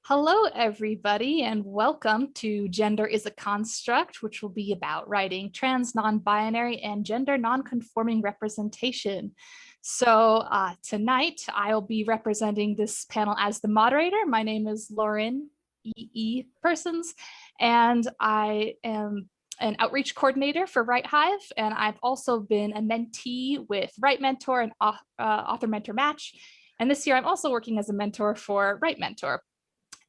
Hello, everybody, and welcome to Gender is a Construct, which will be about writing trans, non-binary, and gender non-conforming representation. So tonight, I'll be representing this panel as the moderator. My name is Lauren E.E. Persons, and I am an outreach coordinator for Write Hive, and I've also been a mentee with Write Mentor and Author Mentor Match. And this year, I'm also working as a mentor for Write Mentor.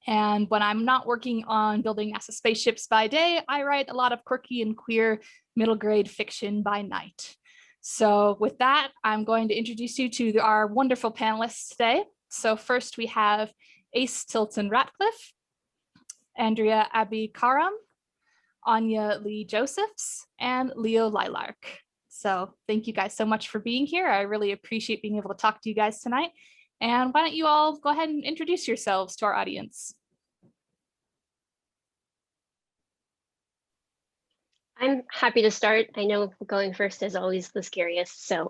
And when I'm not working on building NASA spaceships by day, I write a lot of quirky and queer middle grade fiction by night. So with that, I'm going to introduce you to our wonderful panelists today. So first we have Ace Tilton Ratcliffe, Andrea Abby Karam, Anya Lee Josephs, and Lio Lylark. So thank you guys so much for being here. I really appreciate being able to talk to you guys tonight. And why don't you all go ahead and introduce yourselves to our audience? I'm happy to start. I know going first is always the scariest, so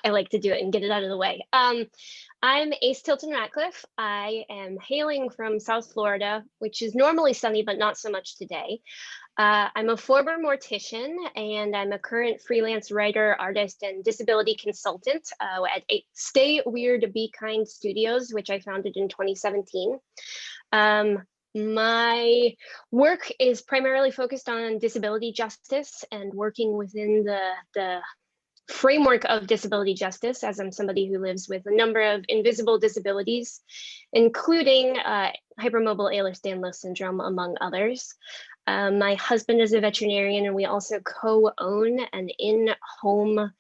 I like to do it and get it out of the way. I'm Ace Tilton Ratcliffe. I am hailing from South Florida, which is normally sunny, but not so much today. I'm a former mortician, and I'm a current freelance writer, artist, and disability consultant at Stay Weird, Be Kind Studios, which I founded in 2017. My work is primarily focused on disability justice and working within the framework of disability justice, as I'm somebody who lives with a number of invisible disabilities, including hypermobile Ehlers-Danlos syndrome, among others. My husband is a veterinarian, and we also co-own an in-home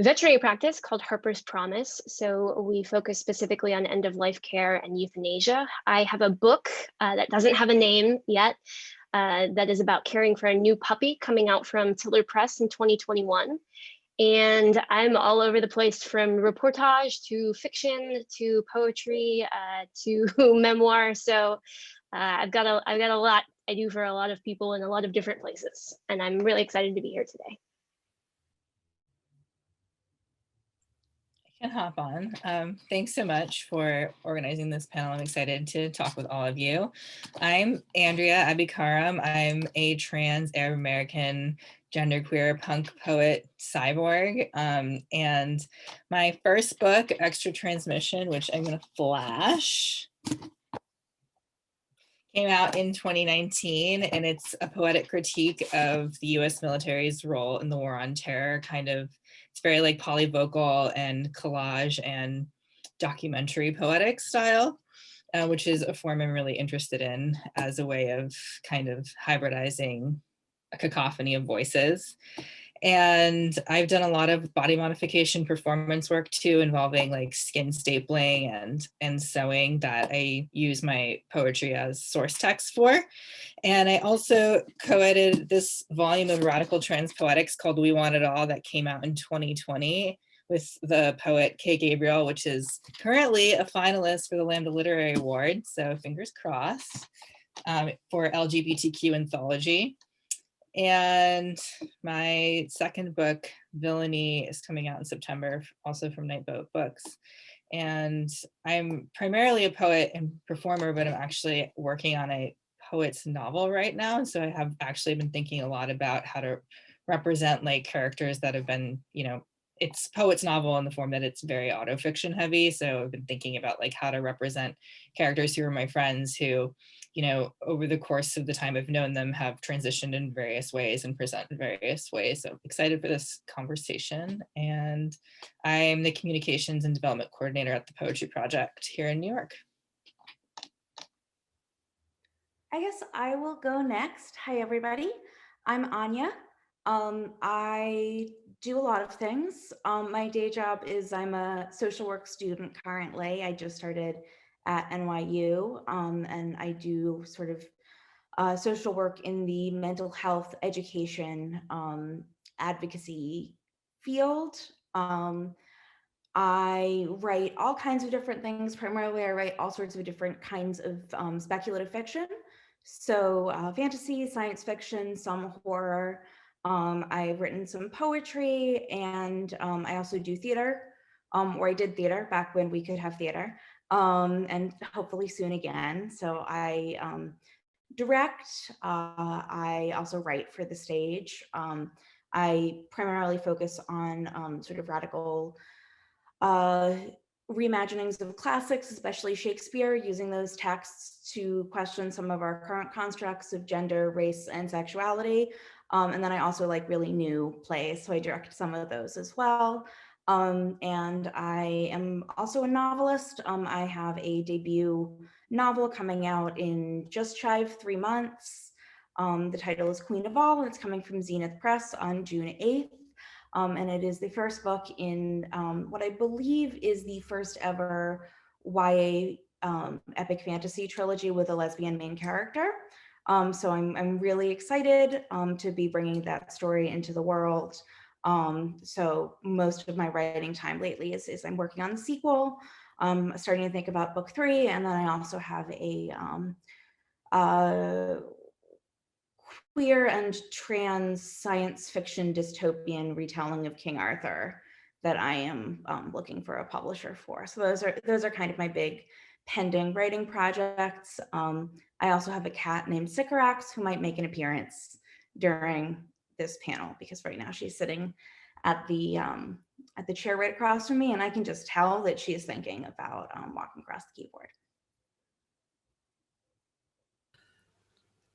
veterinary practice called Harper's Promise. So we focus specifically on end-of-life care and euthanasia. I have a book that doesn't have a name yet that is about caring for a new puppy coming out from Tiller Press in 2021. And I'm all over the place, from reportage to fiction to poetry to memoir. So I've got a lot I do for a lot of people in a lot of different places. And I'm really excited to be here today. Can hop on. Thanks so much for organizing this panel. I'm excited to talk with all of you. I'm Andrea Abby Karam. I'm a trans Arab American genderqueer punk poet cyborg. And my first book, Extra Transmission, which I'm going to flash, came out in 2019, and it's a poetic critique of the US military's role in the war on terror. It's very like polyvocal and collage and documentary poetic style, which is a form I'm really interested in as a way of kind of hybridizing a cacophony of voices. And I've done a lot of body modification performance work too, involving like skin stapling and sewing, that I use my poetry as source text for. And I also co-edited this volume of radical trans poetics called We Want It All that came out in 2020 with the poet Kay Gabriel, which is currently a finalist for the Lambda Literary Award. So fingers crossed, for LGBTQ anthology. And my second book, Villainy, is coming out in September, also from Nightboat Books. And I'm primarily a poet and performer, but I'm actually working on a poet's novel right now. And so I have actually been thinking a lot about how to represent like characters that have been, it's poet's novel in the form that it's very autofiction heavy. So I've been thinking about like how to represent characters who are my friends who, over the course of the time I've known them, have transitioned in various ways and present in various ways. So I'm excited for this conversation. And I'm the communications and development coordinator at the Poetry Project here in New York. I guess I will go next. Hi, everybody. I'm Anya. I do a lot of things. My day job is I'm a social work student currently. I just started at NYU, and I do sort of social work in the mental health education advocacy field. I write all kinds of different things. Primarily, I write all sorts of different kinds of speculative fiction. So fantasy, science fiction, some horror. I've written some poetry, and I also do theater, or I did theater back when we could have theater. and hopefully soon again. So I direct, I also write for the stage. I primarily focus on sort of radical reimaginings of classics, especially Shakespeare, using those texts to question some of our current constructs of gender, race, and sexuality. And then I also like really new plays, so I direct some of those as well. And I am also a novelist. I have a debut novel coming out in just shy of 3 months. The title is Queen of All, and it's coming from Zenith Press on June 8th. And it is the first book in what I believe is the first ever YA epic fantasy trilogy with a lesbian main character. So I'm really excited to be bringing that story into the world. So most of my writing time lately is I'm working on the sequel, starting to think about book 3, and then I also have a queer and trans science fiction dystopian retelling of King Arthur that I am looking for a publisher for. So those are kind of my big pending writing projects. I also have a cat named Sycorax who might make an appearance during this panel, because right now she's sitting at the chair right across from me, and I can just tell that she is thinking about walking across the keyboard.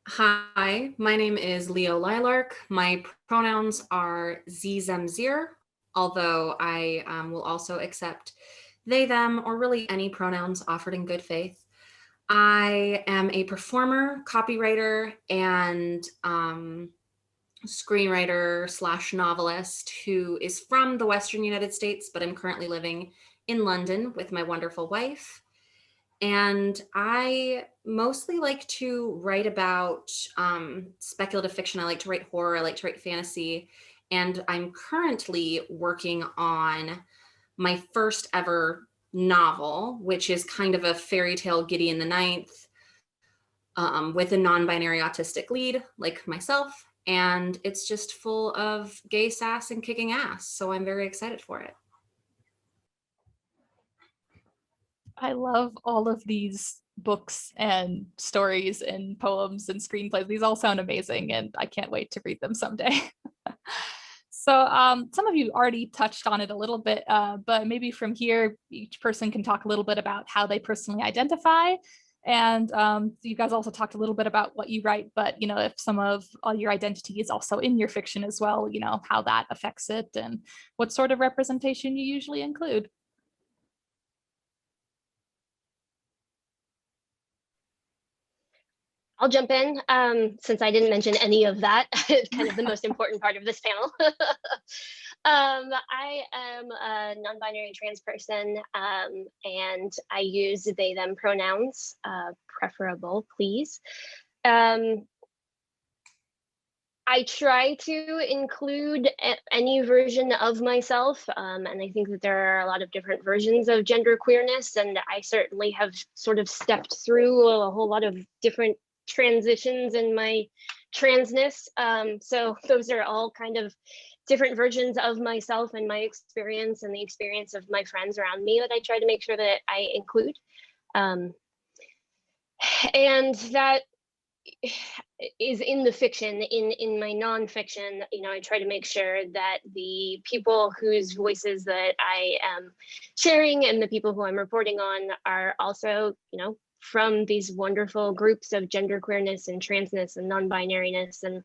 Hi, my name is Lio Lylark. My pronouns are ze, them, zir, although I will also accept they, them, or really any pronouns offered in good faith. I am a performer, copywriter, and screenwriter / novelist who is from the Western United States, but I'm currently living in London with my wonderful wife. And I mostly like to write about speculative fiction. I like to write horror. I like to write fantasy. And I'm currently working on my first ever novel, which is kind of a fairy tale Gideon the Ninth with a non-binary autistic lead like myself. And it's just full of gay sass and kicking ass. So I'm very excited for it. I love all of these books and stories and poems and screenplays. These all sound amazing, and I can't wait to read them someday. So some of you already touched on it a little bit, but maybe from here, each person can talk a little bit about how they personally identify. And you guys also talked a little bit about what you write, but if some of your identity is also in your fiction as well, how that affects it and what sort of representation you usually include. I'll jump in since I didn't mention any of that. It's kind of the most important part of this panel. I am a non-binary trans person, and I use they, them pronouns, preferable, please. I try to include any version of myself, and I think that there are a lot of different versions of gender queerness, and I certainly have sort of stepped through a whole lot of different transitions in my transness. So those are all kind of different versions of myself and my experience and the experience of my friends around me that I try to make sure that I include. And that is in the fiction. In my nonfiction, I try to make sure that the people whose voices that I am sharing and the people who I'm reporting on are also, from these wonderful groups of gender queerness and transness and non-binariness, and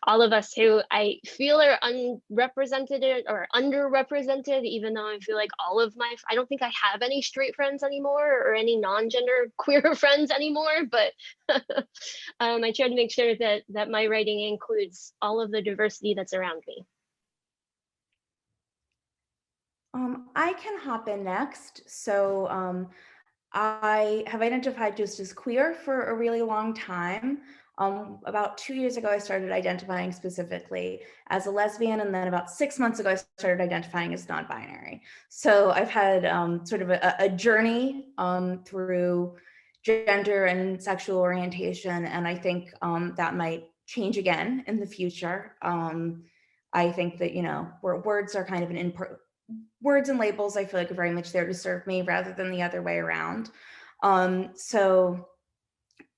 all of us who I feel are unrepresented or underrepresented, even though I feel like I don't think I have any straight friends anymore or any non-gender queer friends anymore, but I try to make sure that my writing includes all of the diversity that's around me. I can hop in next. So I have identified just as queer for a really long time. About 2 years ago, I started identifying specifically as a lesbian, and then about 6 months ago, I started identifying as non-binary. So I've had sort of a journey through gender and sexual orientation, and I think that might change again in the future. I think that words are kind of an words and labels, I feel like, are very much there to serve me rather than the other way around. So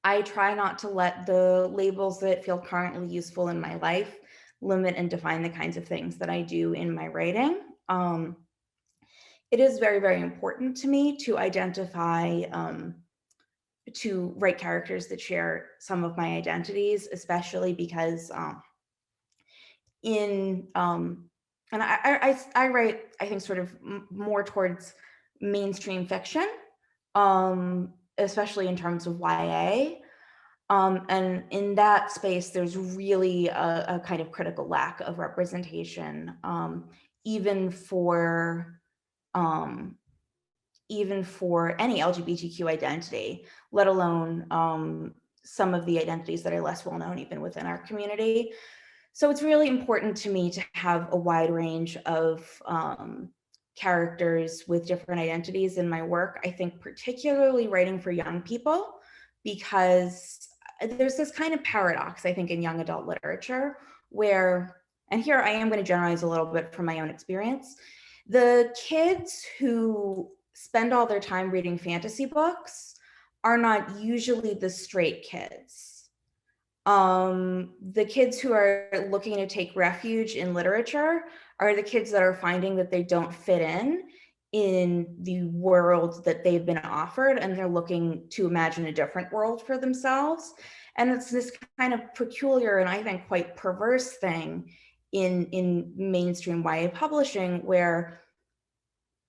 I try not to let the labels that feel currently useful in my life limit and define the kinds of things that I do in my writing. It is very, very important to me to identify, to write characters that share some of my identities, especially because and I write, I think, sort of more towards mainstream fiction, especially in terms of YA. And in that space, there's really a kind of critical lack of representation, even for any LGBTQ identity, let alone some of the identities that are less well known even within our community. So it's really important to me to have a wide range of characters with different identities in my work. I think particularly writing for young people, because there's this kind of paradox, I think, in young adult literature where, and here I am going to generalize a little bit from my own experience, the kids who spend all their time reading fantasy books are not usually the straight kids. The kids who are looking to take refuge in literature are the kids that are finding that they don't fit in the world that they've been offered, and they're looking to imagine a different world for themselves. And it's this kind of peculiar and I think quite perverse thing in mainstream YA publishing, where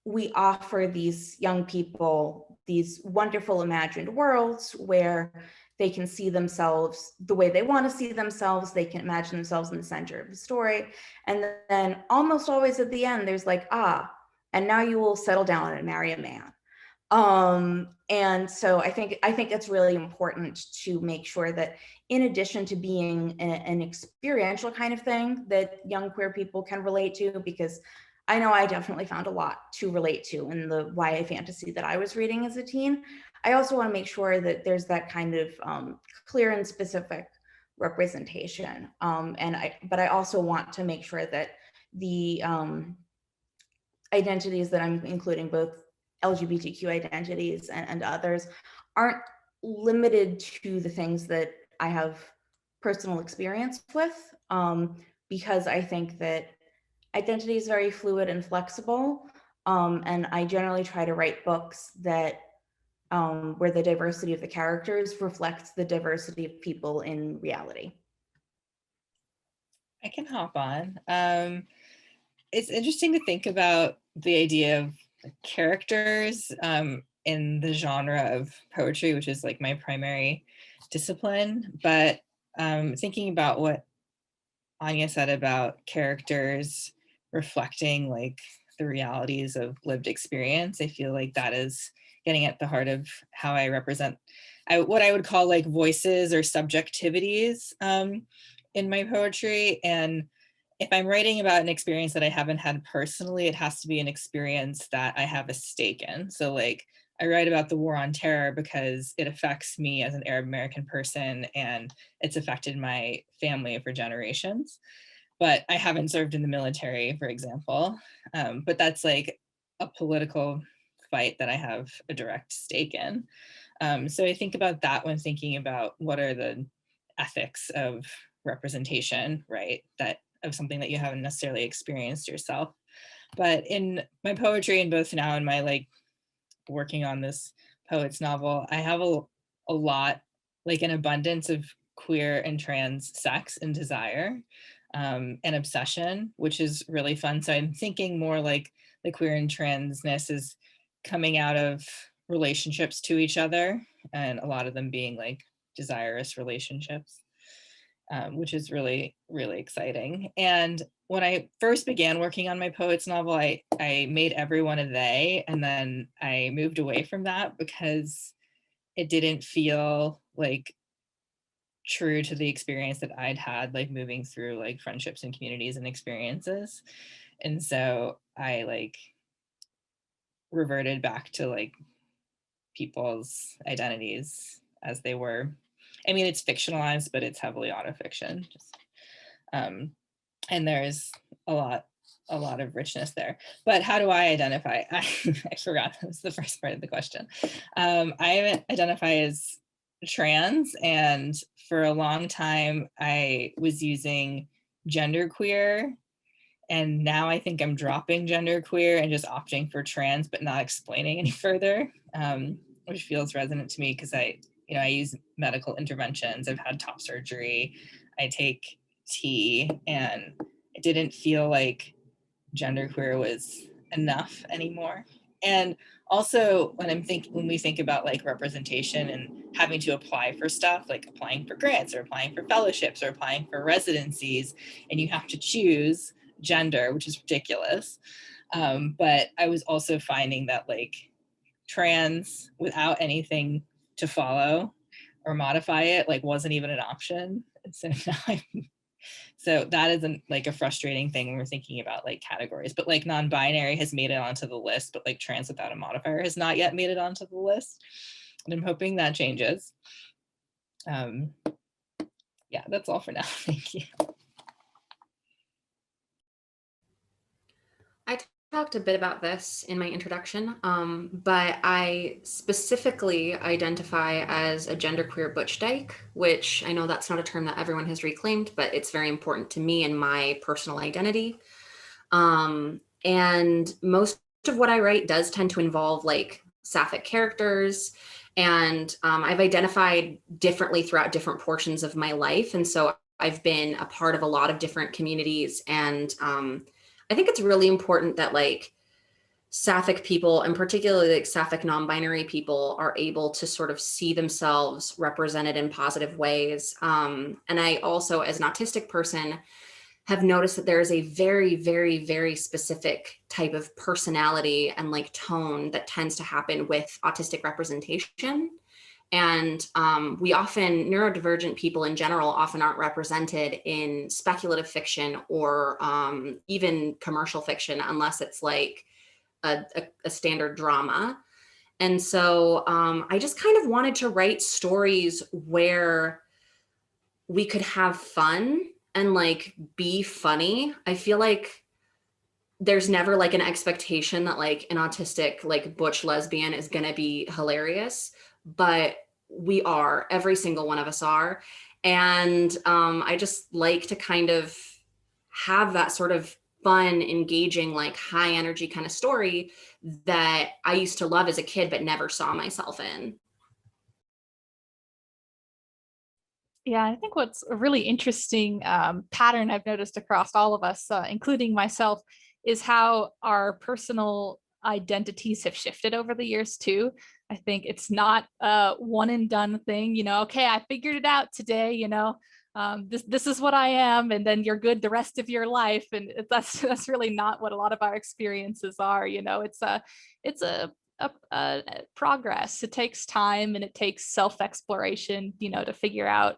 we offer these young people these wonderful imagined worlds where they can see themselves the way they want to see themselves. They can imagine themselves in the center of the story. And then almost always at the end, there's like, and now you will settle down and marry a man. And so I think it's really important to make sure that in addition to being an experiential kind of thing that young queer people can relate to, because I know I definitely found a lot to relate to in the YA fantasy that I was reading as a teen, I also want to make sure that there's that kind of clear and specific representation. But I also want to make sure that the identities that I'm including, both LGBTQ identities and others, aren't limited to the things that I have personal experience with, because I think that identity is very fluid and flexible. And I generally try to write books that where the diversity of the characters reflects the diversity of people in reality. I can hop on. It's interesting to think about the idea of characters in the genre of poetry, which is like my primary discipline. But thinking about what Anya said about characters reflecting like the realities of lived experience, I feel like that is getting at the heart of how I represent what I would call like voices or subjectivities in my poetry. And if I'm writing about an experience that I haven't had personally, it has to be an experience that I have a stake in. So like I write about the war on terror because it affects me as an Arab American person and it's affected my family for generations. But I haven't served in the military, for example. But that's like a political fight that I have a direct stake in. So I think about that when thinking about what are the ethics of representation, right? That of something that you haven't necessarily experienced yourself. But in my poetry, and both now in my like working on this poet's novel, I have a lot, like an abundance of queer and trans sex and desire and obsession, which is really fun. So I'm thinking more like the queer and transness is coming out of relationships to each other, and a lot of them being like desirous relationships, which is really, really exciting. And when I first began working on my poet's novel, I made everyone a they, and then I moved away from that because it didn't feel like true to the experience that I'd had, like moving through like friendships and communities and experiences. And so I like reverted back to like people's identities as they were. I mean, it's fictionalized, but it's heavily autofiction. And there's a lot a lot of richness there. But how do I identify? I forgot, that was the first part of the question. I identify as trans, and for a long time I was using genderqueer, and now I think I'm dropping genderqueer and just opting for trans, but not explaining any further, which feels resonant to me because I use medical interventions. I've had top surgery. I take tea, and it didn't feel like genderqueer was enough anymore. And also when we think about like representation and having to apply for stuff, like applying for grants or applying for fellowships or applying for residencies, and you have to choose gender, which is ridiculous. But I was also finding that like trans without anything to follow or modify it like wasn't even an option. And so now so that isn't like a frustrating thing when we're thinking about like categories, but like non-binary has made it onto the list, but like trans without a modifier has not yet made it onto the list. And I'm hoping that changes. Yeah, that's all for now. Thank you. I talked a bit about this in my introduction, but I specifically identify as a genderqueer butch dyke, which I know that's not a term that everyone has reclaimed, but it's very important to me and my personal identity. And most of what I write does tend to involve like sapphic characters, and I've identified differently throughout different portions of my life. And so I've been a part of a lot of different communities, and I think it's really important that like sapphic people, and particularly like sapphic non-binary people, are able to sort of see themselves represented in positive ways. And I also, as an autistic person, have noticed that there is a very, very, very specific type of personality and like tone that tends to happen with autistic representation. And we often, neurodivergent people in general, often aren't represented in speculative fiction or even commercial fiction unless it's like a standard drama. And so I just kind of wanted to write stories where we could have fun and like be funny. I feel like there's never like an expectation that like an autistic like butch lesbian is going to be hilarious, but we are, every single one of us are. And I just like to kind of have that sort of fun, engaging, like high energy kind of story that I used to love as a kid, but never saw myself in. Yeah, I think what's a really interesting pattern I've noticed across all of us, including myself, is how our personal identities have shifted over the years too. I think it's not a one and done thing, okay, I figured it out today, this is what I am, and then you're good the rest of your life. And that's really not what a lot of our experiences are. It's a progress. It takes time and it takes self-exploration, to figure out,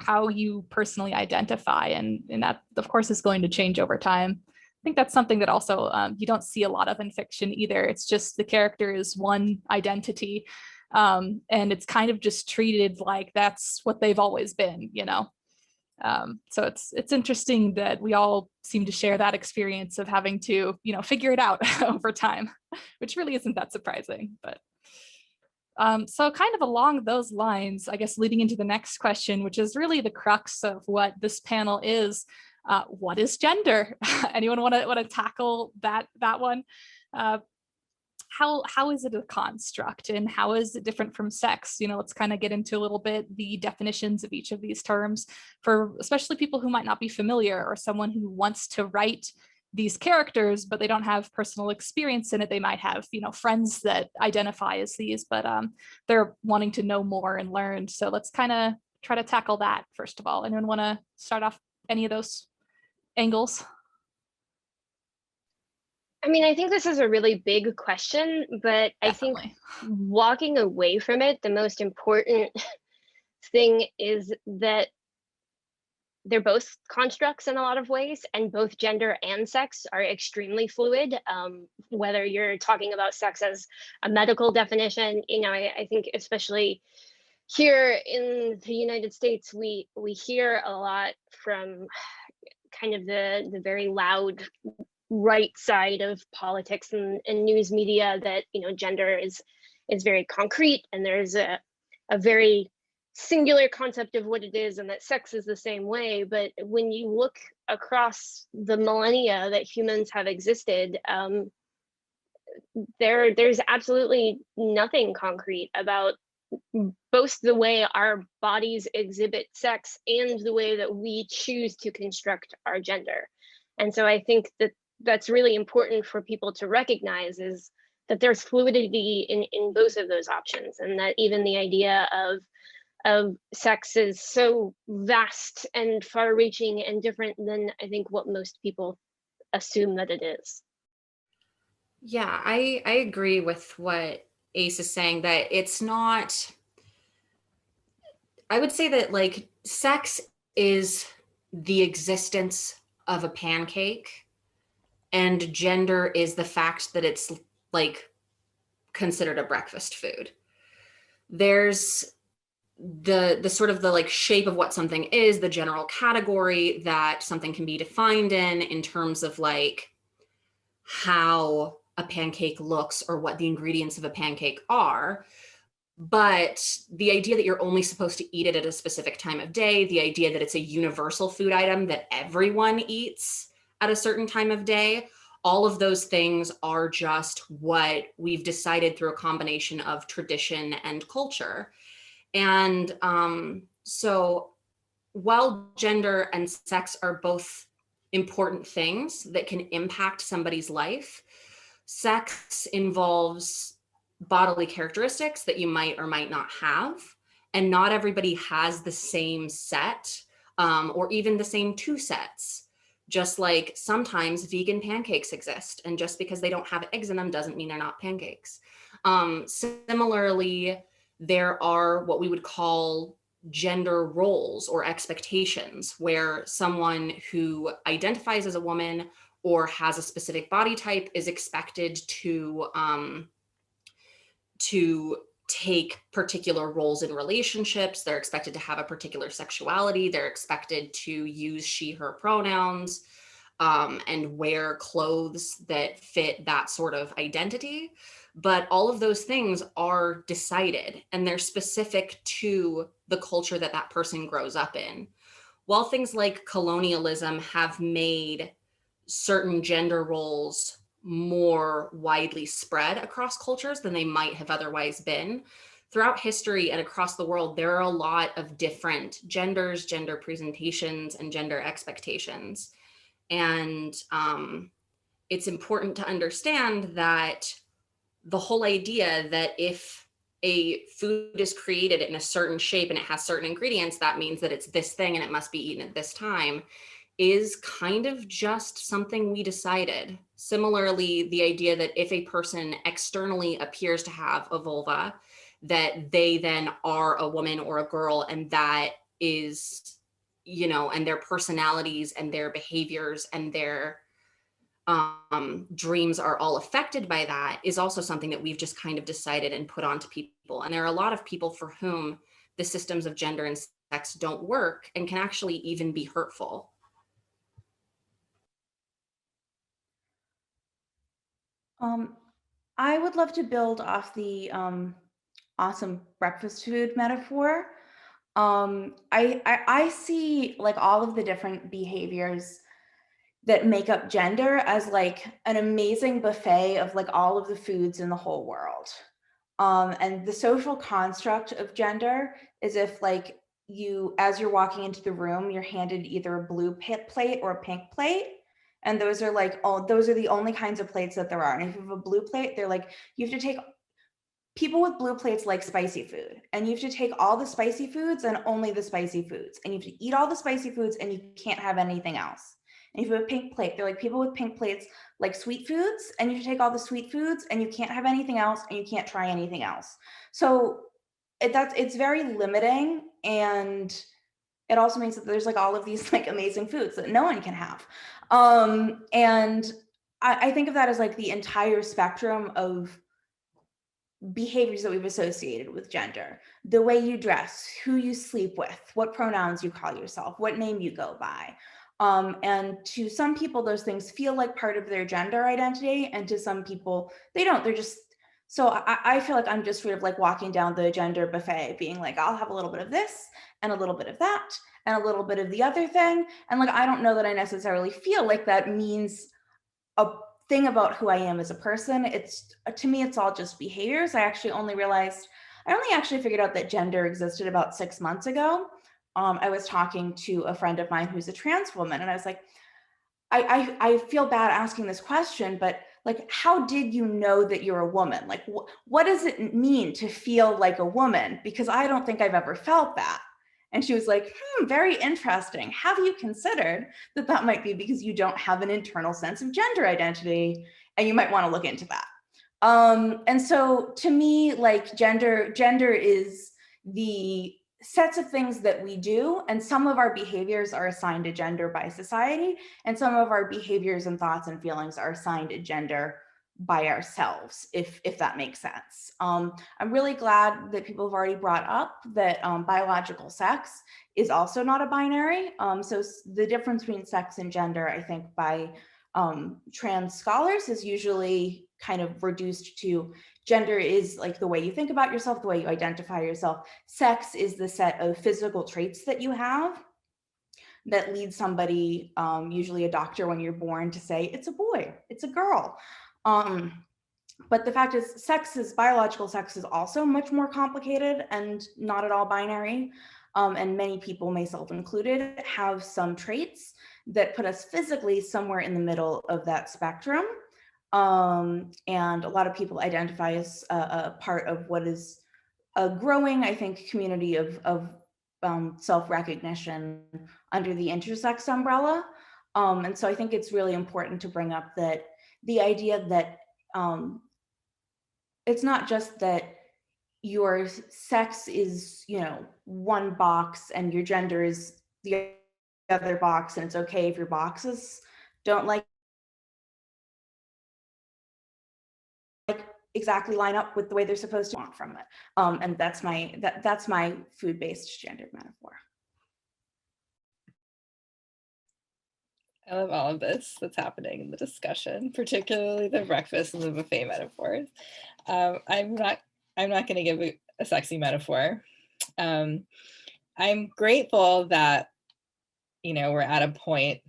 how you personally identify, and that of course is going to change over time. I think that's something that also you don't see a lot of in fiction either. It's just the character is one identity, and it's kind of just treated like that's what they've always been. So it's interesting that we all seem to share that experience of having to, figure it out over time, which really isn't that surprising. But so kind of along those lines, I guess leading into the next question, which is really the crux of what this panel is, what is gender? Anyone want to tackle that one? How is it a construct, and how is it different from sex? Let's kind of get into a little bit the definitions of each of these terms for especially people who might not be familiar, or someone who wants to write these characters but they don't have personal experience in it. They might have friends that identify as these, but they're wanting to know more and learn. So let's kind of try to tackle that first of all. Anyone want to start off any of those angles? I mean, I think this is a really big question, but Definitely. I think walking away from it, the most important thing is that they're both constructs in a lot of ways, and both gender and sex are extremely fluid. Whether you're talking about sex as a medical definition, I think especially here in the United States, we hear a lot from kind of the very loud right side of politics and news media that, you know, gender is very concrete, and there's a very singular concept of what it is, and that sex is the same way. But when you look across the millennia that humans have existed, there's absolutely nothing concrete about both the way our bodies exhibit sex and the way that we choose to construct our gender. And so I think that that's really important for people to recognize, is that there's fluidity in both of those options, and that even the idea of sex is so vast and far-reaching and different than I think what most people assume that it is. Yeah, I agree with what Ace is saying, that it's not, I would say that like sex is the existence of a pancake, and gender is the fact that it's like considered a breakfast food. There's the sort of the like shape of what something is, the general category that something can be defined in terms of like how a pancake looks or what the ingredients of a pancake are. But the idea that you're only supposed to eat it at a specific time of day, the idea that it's a universal food item that everyone eats at a certain time of day, all of those things are just what we've decided through a combination of tradition and culture. And so while gender and sex are both important things that can impact somebody's life, sex involves bodily characteristics that you might or might not have. And not everybody has the same set or even the same two sets. Just like sometimes vegan pancakes exist, and just because they don't have eggs in them doesn't mean they're not pancakes. Similarly, there are what we would call gender roles or expectations, where someone who identifies as a woman or has a specific body type is expected to take particular roles in relationships. They're expected to have a particular sexuality. They're expected to use she, her pronouns, and wear clothes that fit that sort of identity. But all of those things are decided, and they're specific to the culture that that person grows up in. While things like colonialism have made certain gender roles more widely spread across cultures than they might have otherwise been, throughout history and across the world, there are a lot of different genders, gender presentations, and gender expectations. And it's important to understand that the whole idea that if a food is created in a certain shape and it has certain ingredients, that means that it's this thing and it must be eaten at this time, is kind of just something we decided. Similarly, the idea that if a person externally appears to have a vulva, that they then are a woman or a girl, and that is, you know, and their personalities and their behaviors and their dreams are all affected by that, is also something that we've just kind of decided and put onto people. And there are a lot of people for whom the systems of gender and sex don't work and can actually even be hurtful. I would love to build off the awesome breakfast food metaphor. I see like all of the different behaviors that make up gender as like an amazing buffet of like all of the foods in the whole world. And the social construct of gender is if like you, as you're walking into the room, you're handed either a blue plate or a pink plate. And those are like, oh, those are the only kinds of plates that there are. And if you have a blue plate, they're like, you have to take, people with blue plates like spicy food, and you have to take all the spicy foods and only the spicy foods. And you have to eat all the spicy foods and you can't have anything else. And if you have a pink plate, they're like, people with pink plates like sweet foods, and you have to take all the sweet foods and you can't have anything else and you can't try anything else. So it's very limiting, and it also means that there's like all of these like amazing foods that no one can have. And I think of that as like the entire spectrum of behaviors that we've associated with gender: the way you dress, who you sleep with, what pronouns you call yourself, what name you go by. And to some people, those things feel like part of their gender identity, and to some people, they don't. They're just, so I feel like I'm just sort of like walking down the gender buffet, being like, I'll have a little bit of this and a little bit of that and a little bit of the other thing. And like, I don't know that I necessarily feel like that means a thing about who I am as a person. It's, to me, it's all just behaviors. I only actually figured out that gender existed about 6 months ago. I was talking to a friend of mine who's a trans woman, and I was like, I feel bad asking this question, but like, how did you know that you're a woman? Like, what does it mean to feel like a woman? Because I don't think I've ever felt that. And she was like, very interesting. Have you considered that that might be because you don't have an internal sense of gender identity, and you might want to look into that. And so to me, like gender is the sets of things that we do, and some of our behaviors are assigned to gender by society, and some of our behaviors and thoughts and feelings are assigned to gender by ourselves, if that makes sense. I'm really glad that people have already brought up that biological sex is also not a binary. So the difference between sex and gender, I think, by trans scholars is usually kind of reduced to gender is like the way you think about yourself, the way you identify yourself. Sex is the set of physical traits that you have that lead somebody, usually a doctor when you're born, to say it's a boy, it's a girl. But the fact is, biological sex is also much more complicated and not at all binary. And many people, myself included, have some traits that put us physically somewhere in the middle of that spectrum. And a lot of people identify as a part of what is a growing, I think, community of self-recognition under the intersex umbrella. And so I think it's really important to bring up that the idea that it's not just that your sex is, one box and your gender is the other box, and it's okay if your boxes don't like exactly line up with the way they're supposed to want from it. And that's my food-based gendered metaphor. I love all of this that's happening in the discussion, particularly the breakfast and the buffet metaphors. I'm not going to give a sexy metaphor. I'm grateful that, we're at a point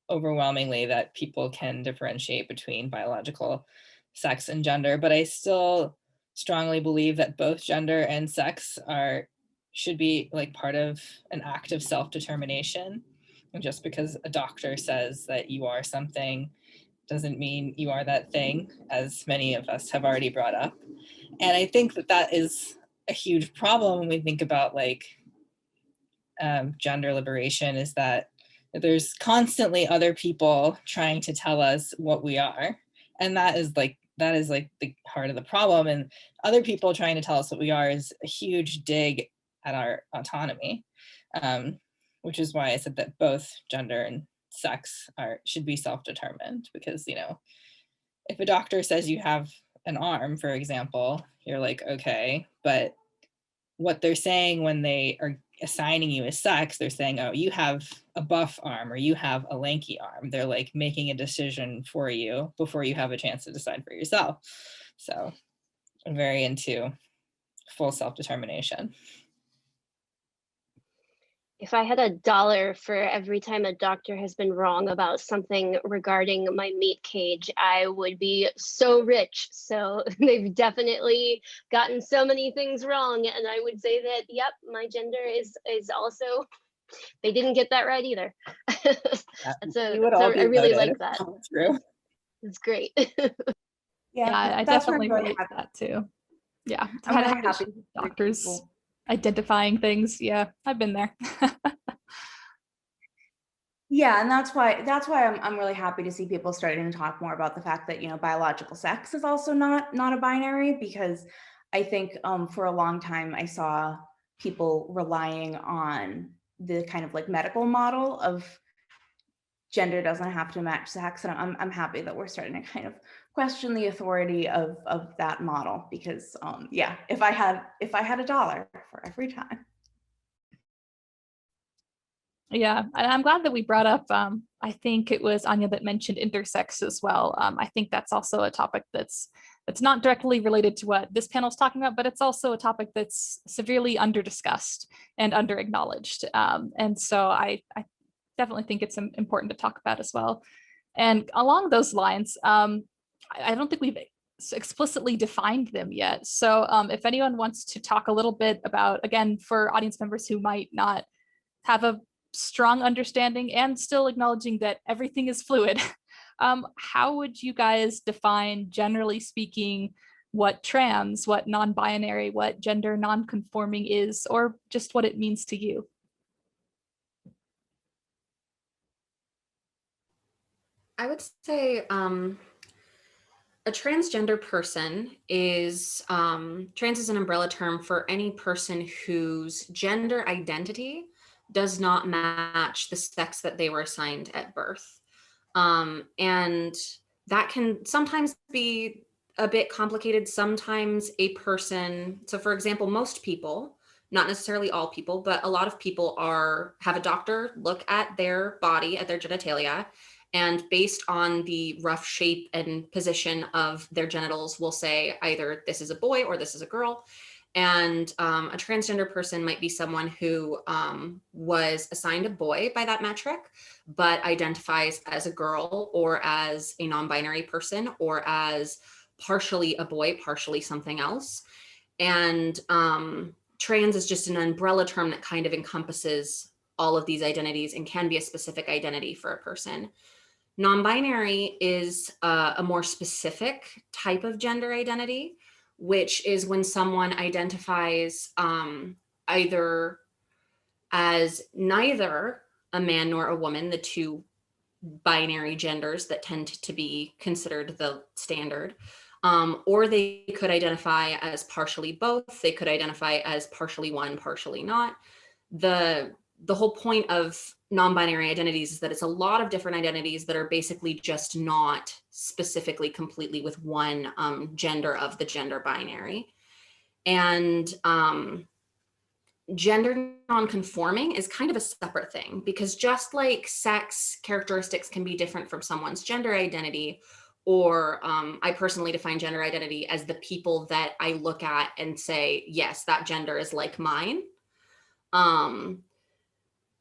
overwhelmingly that people can differentiate between biological sex and gender, but I still strongly believe that both gender and sex should be like part of an act of self-determination. And just because a doctor says that you are something doesn't mean you are that thing, as many of us have already brought up. And I think that is a huge problem when we think about like gender liberation, is that there's constantly other people trying to tell us what we are. And that is like the heart of the problem. And other people trying to tell us what we are is a huge dig at our autonomy, which is why I said that both gender and sex should be self-determined. Because, if a doctor says you have an arm, for example, you're like, okay, but what they're saying when they are assigning you a sex, they're saying, oh, you have a buff arm or you have a lanky arm. They're like making a decision for you before you have a chance to decide for yourself. So I'm very into full self-determination. If I had $1 for every time a doctor has been wrong about something regarding my meat cage, I would be so rich. So they've definitely gotten so many things wrong. And I would say that, yep, my gender is also, they didn't get that right either. I really like that. True. It's great. Yeah, I definitely relate to that too. Yeah, I'm really happy doctors identifying things. Yeah, I've been there. Yeah, and that's why I'm really happy to see people starting to talk more about the fact that biological sex is also not a binary, because I think for a long time I saw people relying on the kind of like medical model of gender doesn't have to match sex, and I'm happy that we're starting to kind of question the authority of that model, because yeah, if I had $1 for every time. Yeah, and I'm glad that we brought up, I think it was Anya that mentioned intersex as well. I think that's also a topic that's not directly related to what this panel is talking about, but it's also a topic that's severely under-discussed and under-acknowledged. And so I definitely think it's important to talk about as well. And along those lines, I don't think we've explicitly defined them yet. So if anyone wants to talk a little bit about, again, for audience members who might not have a strong understanding and still acknowledging that everything is fluid, how would you guys define, generally speaking, what trans, what non-binary, what gender non-conforming is, or just what it means to you? I would say a transgender person is, trans is an umbrella term for any person whose gender identity does not match the sex that they were assigned at birth. And that can sometimes be a bit complicated. Sometimes a person, so for example, most people, not necessarily all people, but a lot of people have a doctor look at their body, at their genitalia, and based on the rough shape and position of their genitals will say either this is a boy or this is a girl. And a transgender person might be someone who was assigned a boy by that metric, but identifies as a girl or as a non-binary person or as partially a boy, partially something else. And trans is just an umbrella term that kind of encompasses all of these identities and can be a specific identity for a person. Non-binary is a more specific type of gender identity, which is when someone identifies either as neither a man nor a woman, the two binary genders that tend to be considered the standard, or they could identify as partially both. They could identify as partially one, partially not. The whole point of non-binary identities is that it's a lot of different identities that are basically just not specifically completely with one gender of the gender binary. And gender non-conforming is kind of a separate thing, because just like sex characteristics can be different from someone's gender identity, or I personally define gender identity as the people that I look at and say, yes, that gender is like mine.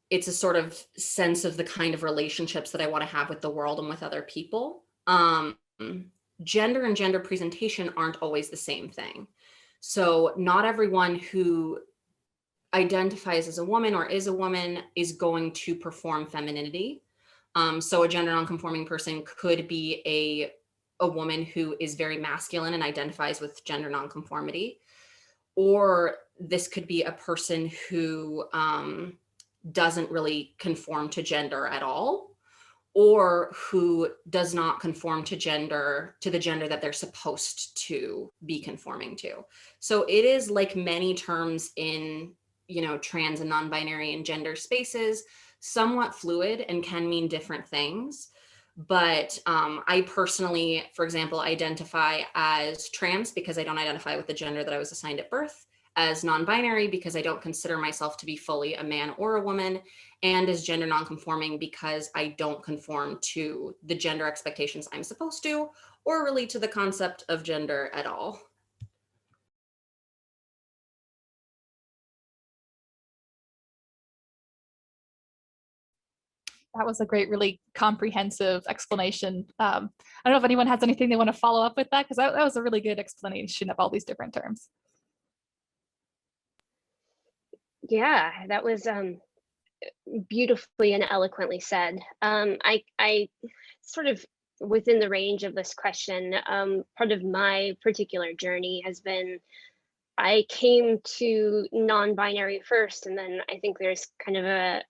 It's a sort of sense of the kind of relationships that I want to have with the world and with other people. Gender and gender presentation aren't always the same thing. So not everyone who identifies as a woman or is a woman is going to perform femininity. So a gender non-conforming person could be a woman who is very masculine and identifies with gender non-conformity. Or this could be a person who doesn't really conform to gender at all, or who does not conform to the gender that they're supposed to be conforming to. So it is, like many terms in, trans and non-binary and gender spaces, somewhat fluid and can mean different things. But I personally, for example, identify as trans because I don't identify with the gender that I was assigned at birth, as non-binary because I don't consider myself to be fully a man or a woman, and as gender non-conforming because I don't conform to the gender expectations I'm supposed to, or really to the concept of gender at all. That was a great, really comprehensive explanation. I don't know if anyone has anything they want to follow up with that, because that was a really good explanation of all these different terms. Yeah, that was beautifully and eloquently said. I sort of within the range of this question, part of my particular journey has been, I came to non-binary first, and then I think there's kind of I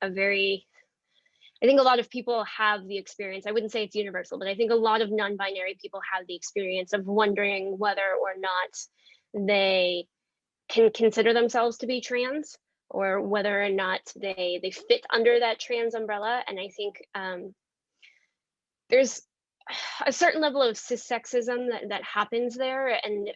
think a lot of people have the experience, I wouldn't say it's universal, but I think a lot of non-binary people have the experience of wondering whether or not they can consider themselves to be trans, or whether or not they fit under that trans umbrella. And I think there's a certain level of cissexism that happens there, and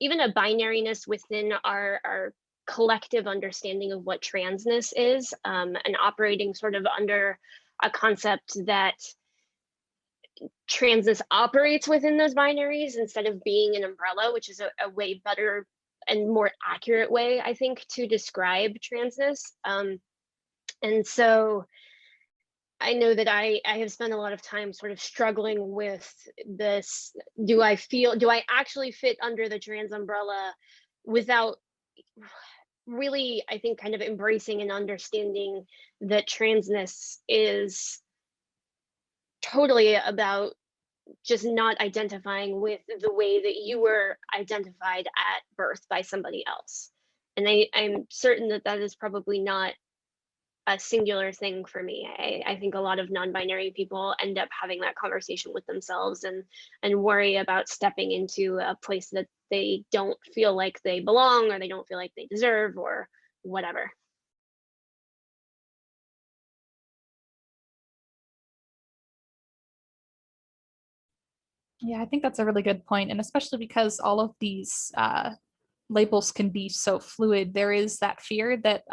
even a binariness within our collective understanding of what transness is, and operating sort of under a concept that transness operates within those binaries instead of being an umbrella, which is a way better and more accurate way, I think, to describe transness. And so I know that I have spent a lot of time sort of struggling with this. Do I actually fit under the trans umbrella without really, I think, kind of embracing and understanding that transness is totally about just not identifying with the way that you were identified at birth by somebody else. And I'm certain that that is probably not a singular thing for me. I think a lot of non-binary people end up having that conversation with themselves and worry about stepping into a place that they don't feel like they belong, or they don't feel like they deserve, or whatever. Yeah, I think that's a really good point, and especially because all of these labels can be so fluid, there is that fear that,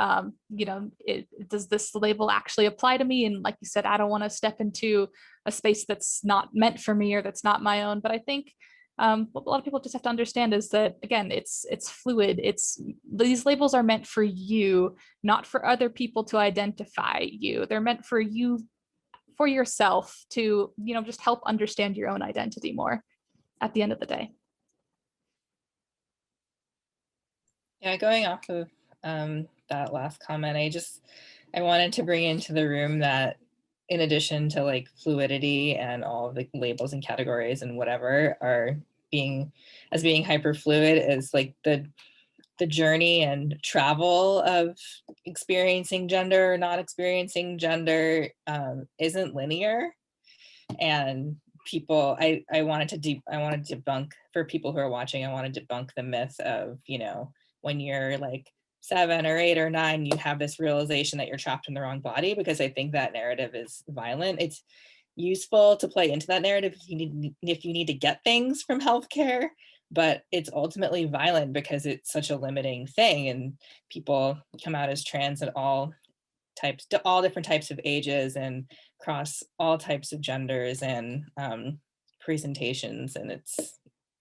does this label actually apply to me? And like you said, I don't want to step into a space that's not meant for me or that's not my own. But I think what a lot of people just have to understand is that, again, it's fluid. These labels are meant for you, not for other people to identify you. They're meant for you, for yourself, to just help understand your own identity more at the end of the day. Yeah, going off of that last comment, I wanted to bring into the room that in addition to like fluidity and all of the labels and categories and whatever are being hyper fluid, is like the journey and travel of experiencing gender or not experiencing gender isn't linear. And people, I want to debunk, for people who are watching, I want to debunk the myth of, when you're like 7 or 8 or 9, you have this realization that you're trapped in the wrong body, because I think that narrative is violent. It's useful to play into that narrative if you need to get things from healthcare, but it's ultimately violent because it's such a limiting thing, and people come out as trans at all different types of ages and across all types of genders and presentations. And it's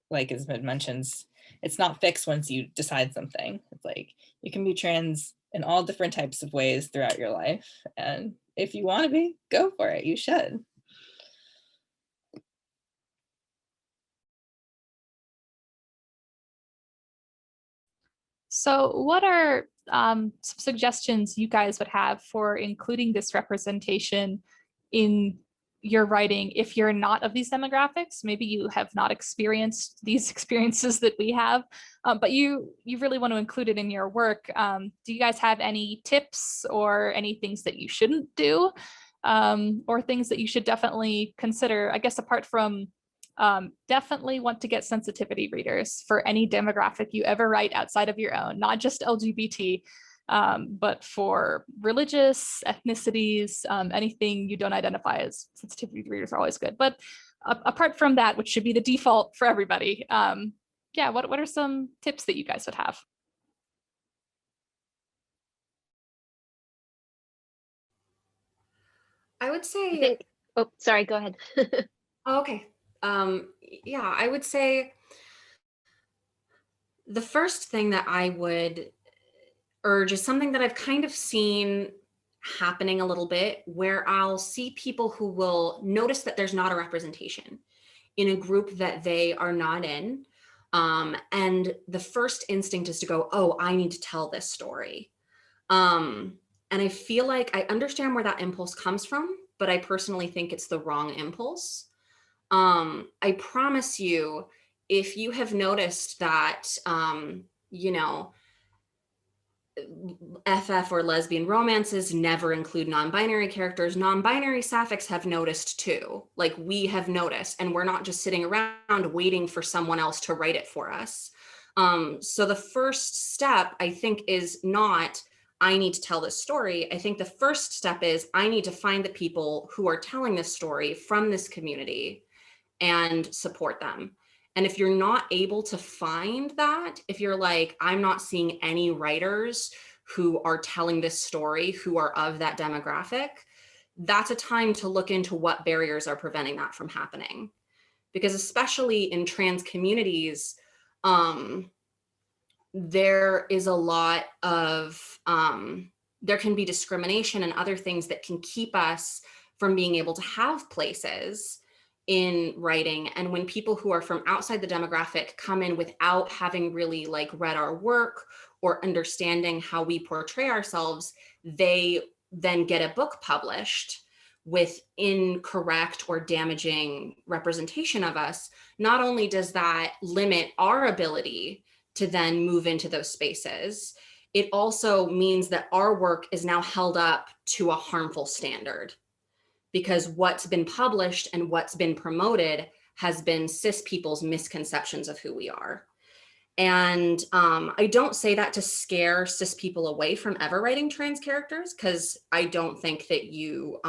like, as it mentions, it's not fixed once you decide something. It's like you can be trans in all different types of ways throughout your life, and if you want to be, go for it. You should. So what are some suggestions you guys would have for including this representation in your writing if you're not of these demographics? Maybe you have not experienced these experiences that we have, but you really want to include it in your work. Do you guys have any tips or any things that you shouldn't do, or things that you should definitely consider? I guess apart from definitely want to get sensitivity readers for any demographic you ever write outside of your own, not just LGBT, but for religious, ethnicities, anything you don't identify as. Sensitivity readers are always good. But apart from that, which should be the default for everybody, yeah, what are some tips that you guys would have? I would say, oh, sorry, go ahead. Okay. Yeah, I would say the first thing that I would urge is something that I've kind of seen happening a little bit, where I'll see people who will notice that there's not a representation in a group that they are not in. And the first instinct is to go, oh, I need to tell this story. And I feel like I understand where that impulse comes from, but I personally think it's the wrong impulse. I promise you, if you have noticed that, FF or lesbian romances never include non-binary characters, non-binary sapphics have noticed too. Like, we have noticed, and we're not just sitting around waiting for someone else to write it for us. So the first step, I think, is not, I need to tell this story. I think the first step is, I need to find the people who are telling this story from this community and support them. And if you're not able to find that, if you're like, I'm not seeing any writers who are telling this story who are of that demographic, that's a time to look into what barriers are preventing that from happening. Because especially in trans communities, there is a lot of, there can be discrimination and other things that can keep us from being able to have places in writing. And when people who are from outside the demographic come in without having really like read our work or understanding how we portray ourselves, they then get a book published with incorrect or damaging representation of us. Not only does that limit our ability to then move into those spaces, it also means that our work is now held up to a harmful standard, because what's been published and what's been promoted has been cis people's misconceptions of who we are. And I don't say that to scare cis people away from ever writing trans characters, because I don't think that you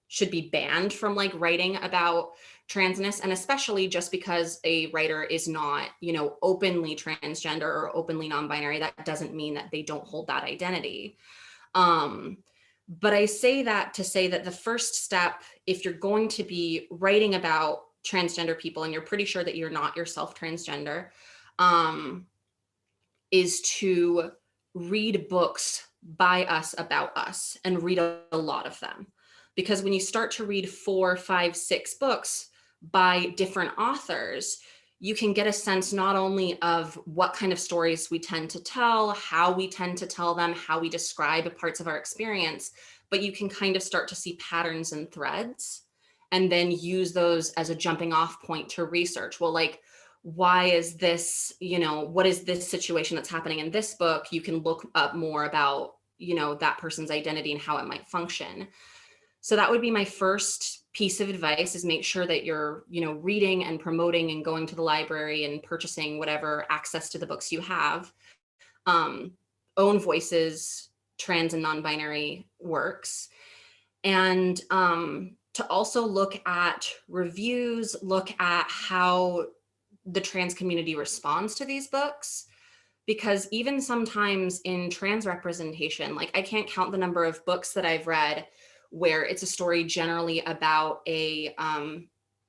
should be banned from like writing about transness, and especially just because a writer is not, you know, openly transgender or openly non-binary, that doesn't mean that they don't hold that identity. But I say that to say that the first step, if you're going to be writing about transgender people and you're pretty sure that you're not yourself transgender, is to read books by us about us, and read a lot of them. Because when you start to read 4, 5, 6 books by different authors, you can get a sense not only of what kind of stories we tend to tell, how we tend to tell them, how we describe parts of our experience, but you can kind of start to see patterns and threads, and then use those as a jumping off point to research. Well, like, why is this, you know, what is this situation that's happening in this book? You can look up more about, you know, that person's identity and how it might function. So that would be my first piece of advice, is make sure that you're, you know, reading and promoting and going to the library and purchasing whatever access to the books you have. Own Voices, trans and non-binary works. And to also look at reviews, look at how the trans community responds to these books. Because even sometimes in trans representation, like I can't count the number of books that I've read where it's a story generally about a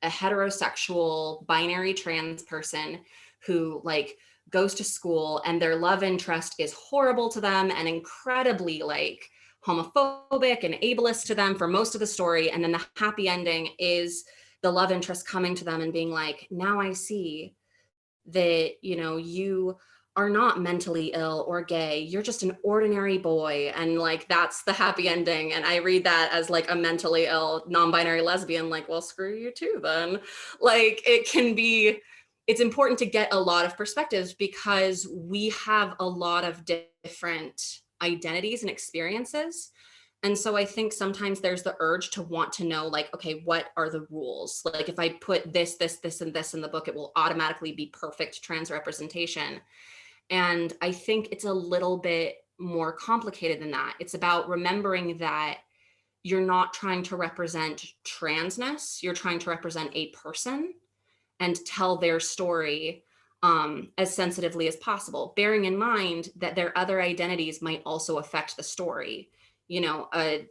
heterosexual binary trans person who like goes to school and their love interest is horrible to them and incredibly like homophobic and ableist to them for most of the story. And then the happy ending is the love interest coming to them and being like, now I see that, you know, you are not mentally ill or gay, you're just an ordinary boy, and like that's the happy ending. And I read that as like a mentally ill non-binary lesbian, like, well, screw you too then. Like it can be, it's important to get a lot of perspectives, because we have a lot of different identities and experiences. And so I think sometimes there's the urge to want to know, like, okay, what are the rules? Like if I put this, this, this, and this in the book, it will automatically be perfect trans representation. And I think it's a little bit more complicated than that. It's about remembering that you're not trying to represent transness, you're trying to represent a person and tell their story as sensitively as possible, bearing in mind that their other identities might also affect the story. You know, an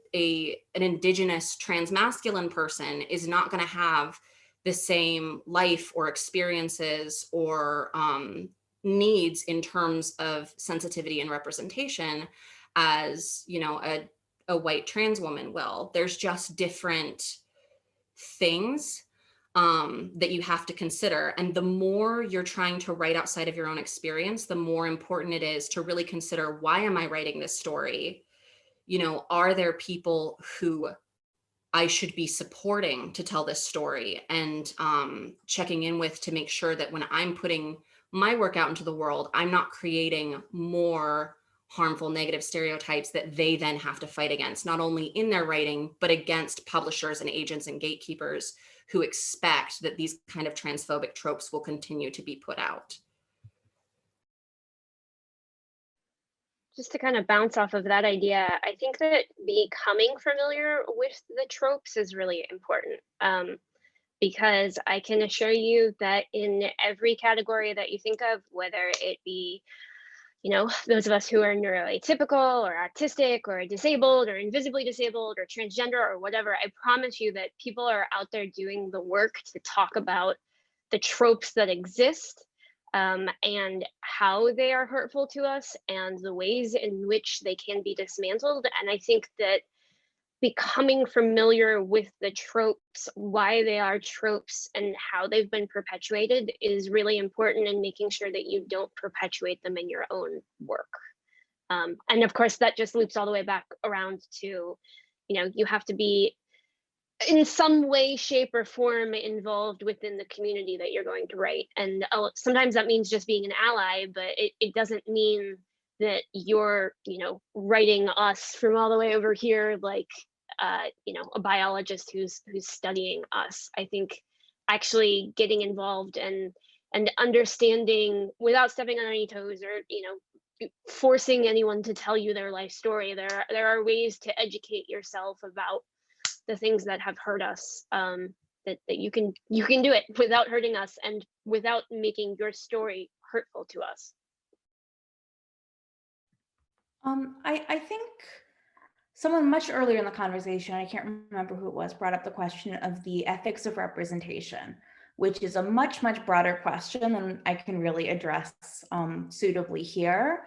indigenous transmasculine person is not going to have the same life or experiences or needs in terms of sensitivity and representation as, you know, a white trans woman will. There's just different things that you have to consider. And the more you're trying to write outside of your own experience, the more important it is to really consider, why am I writing this story? You know, are there people who I should be supporting to tell this story, and checking in with to make sure that when I'm putting my work out into the world, I'm not creating more harmful negative stereotypes that they then have to fight against, not only in their writing, but against publishers and agents and gatekeepers who expect that these kind of transphobic tropes will continue to be put out. Just to kind of bounce off of that idea, I think that becoming familiar with the tropes is really important. because I can assure you that in every category that you think of, whether it be, you know, those of us who are neuroatypical or autistic or disabled or invisibly disabled or transgender or whatever, I promise you that people are out there doing the work to talk about the tropes that exist, and how they are hurtful to us and the ways in which they can be dismantled. And I think that becoming familiar with the tropes, why they are tropes, and how they've been perpetuated is really important in making sure that you don't perpetuate them in your own work. And of course, that just loops all the way back around to, you know, you have to be in some way, shape, or form involved within the community that you're going to write. And sometimes that means just being an ally, but it doesn't mean that you're, you know, writing us from all the way over here, like, you know, a biologist who's studying us. I think actually getting involved and understanding without stepping on any toes or, you know, forcing anyone to tell you their life story. There are ways to educate yourself about the things that have hurt us, that you can do it without hurting us and without making your story hurtful to us. I think someone much earlier in the conversation, I can't remember who it was, brought up the question of the ethics of representation, which is a much, much broader question than I can really address suitably here.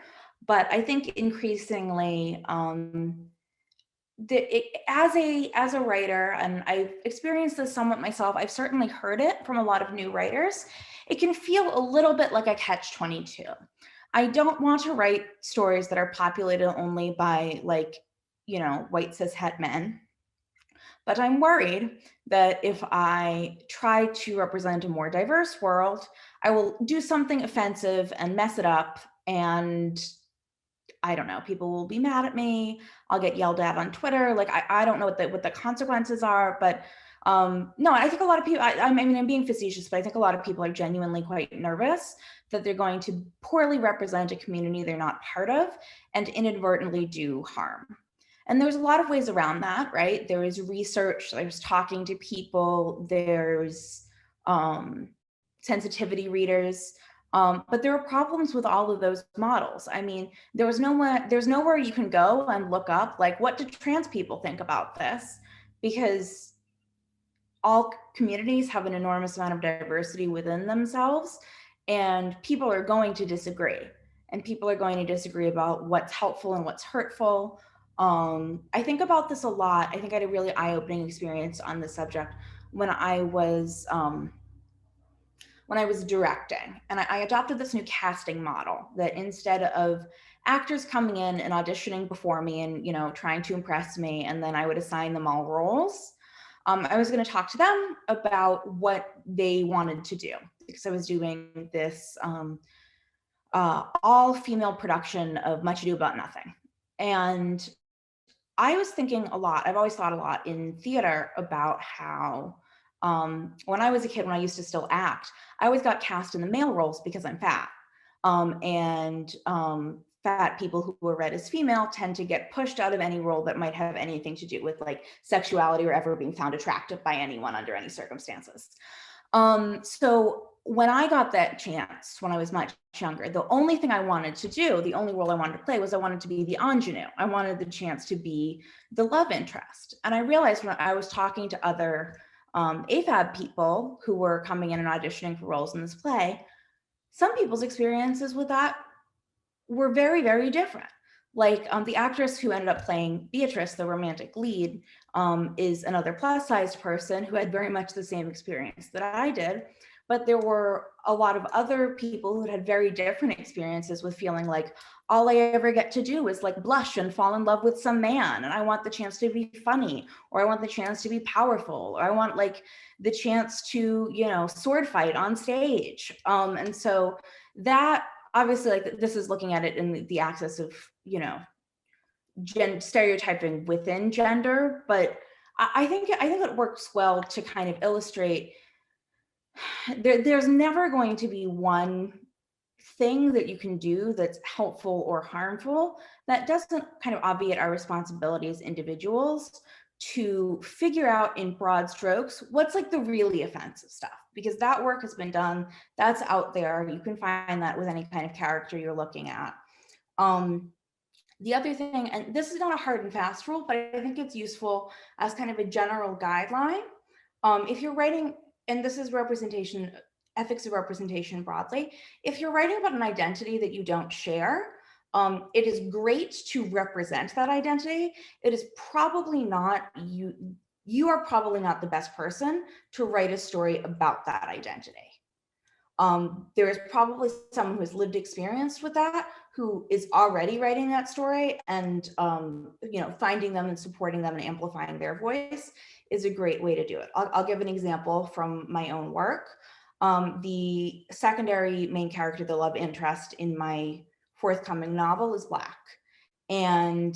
But I think increasingly, as a writer, and I've experienced this somewhat myself, I've certainly heard it from a lot of new writers, it can feel a little bit like a catch-22. I don't want to write stories that are populated only by, like, you know, white cis het men, but I'm worried that if I try to represent a more diverse world, I will do something offensive and mess it up, and I don't know, people will be mad at me. I'll get yelled at on Twitter. Like, I don't know what the consequences are, but no, I think a lot of people, I mean, I'm being facetious, but I think a lot of people are genuinely quite nervous that they're going to poorly represent a community they're not part of and inadvertently do harm. And there's a lot of ways around that, right? There is research, there's talking to people, there's sensitivity readers. But there are problems with all of those models. I mean, there's nowhere you can go and look up, like, what do trans people think about this? Because all communities have an enormous amount of diversity within themselves, and people are going to disagree. And people are going to disagree about what's helpful and what's hurtful. I think about this a lot. I think I had a really eye-opening experience on this subject when I was directing, and I adopted this new casting model that instead of actors coming in and auditioning before me and, you know, trying to impress me, and then I would assign them all roles, I was going to talk to them about what they wanted to do, because I was doing this all-female production of Much Ado About Nothing. And I was thinking a lot, I've always thought a lot in theater about how when I was a kid, when I used to still act, I always got cast in the male roles because I'm fat. Fat people who are read as female tend to get pushed out of any role that might have anything to do with, like, sexuality or ever being found attractive by anyone under any circumstances. So when I got that chance, when I was much younger, the only thing I wanted to do, the only role I wanted to play, was I wanted to be the ingenue. I wanted the chance to be the love interest. And I realized when I was talking to other AFAB people who were coming in and auditioning for roles in this play, some people's experiences with that were very, very different. Like, the actress who ended up playing Beatrice, the romantic lead, is another plus-sized person who had very much the same experience that I did. But there were a lot of other people who had very different experiences with feeling like all I ever get to do is, like, blush and fall in love with some man, and I want the chance to be funny, or I want the chance to be powerful, or I want, like, the chance to, you know, sword fight on stage. And so that, obviously, like, this is looking at it in the axis of, you know, stereotyping within gender, but I think it works well to kind of illustrate there's never going to be one thing that you can do that's helpful or harmful that doesn't kind of obviate our responsibility as individuals to figure out in broad strokes what's like the really offensive stuff, because that work has been done, that's out there. You can find that with any kind of character you're looking at. The other thing, and this is not a hard and fast rule, but I think it's useful as kind of a general guideline. If you're writing, and this is representation, ethics of representation broadly, if you're writing about an identity that you don't share, it is great to represent that identity. It is probably not, you are probably not the best person to write a story about that identity. There is probably someone who has lived experience with that, who is already writing that story, and finding them and supporting them and amplifying their voice is a great way to do it. I'll give an example from my own work. The secondary main character, the love interest in my forthcoming novel, is Black. And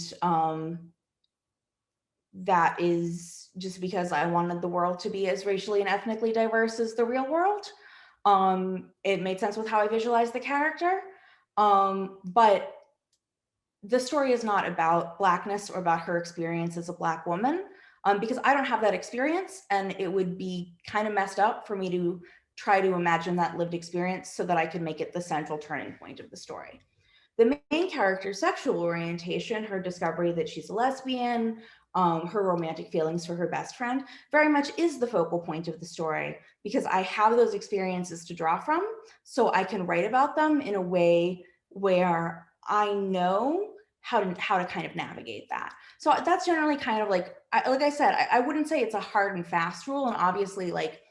that is just because I wanted the world to be as racially and ethnically diverse as the real world. It made sense with how I visualized the character. But the story is not about Blackness or about her experience as a Black woman, because I don't have that experience, and it would be kind of messed up for me to try to imagine that lived experience so that I could make it the central turning point of the story. The main character's sexual orientation, her discovery that she's a lesbian, her romantic feelings for her best friend, very much is the focal point of the story, because I have those experiences to draw from, so I can write about them in a way where I know how to kind of navigate that. So that's generally kind of like I said, I wouldn't say it's a hard and fast rule, and obviously, like,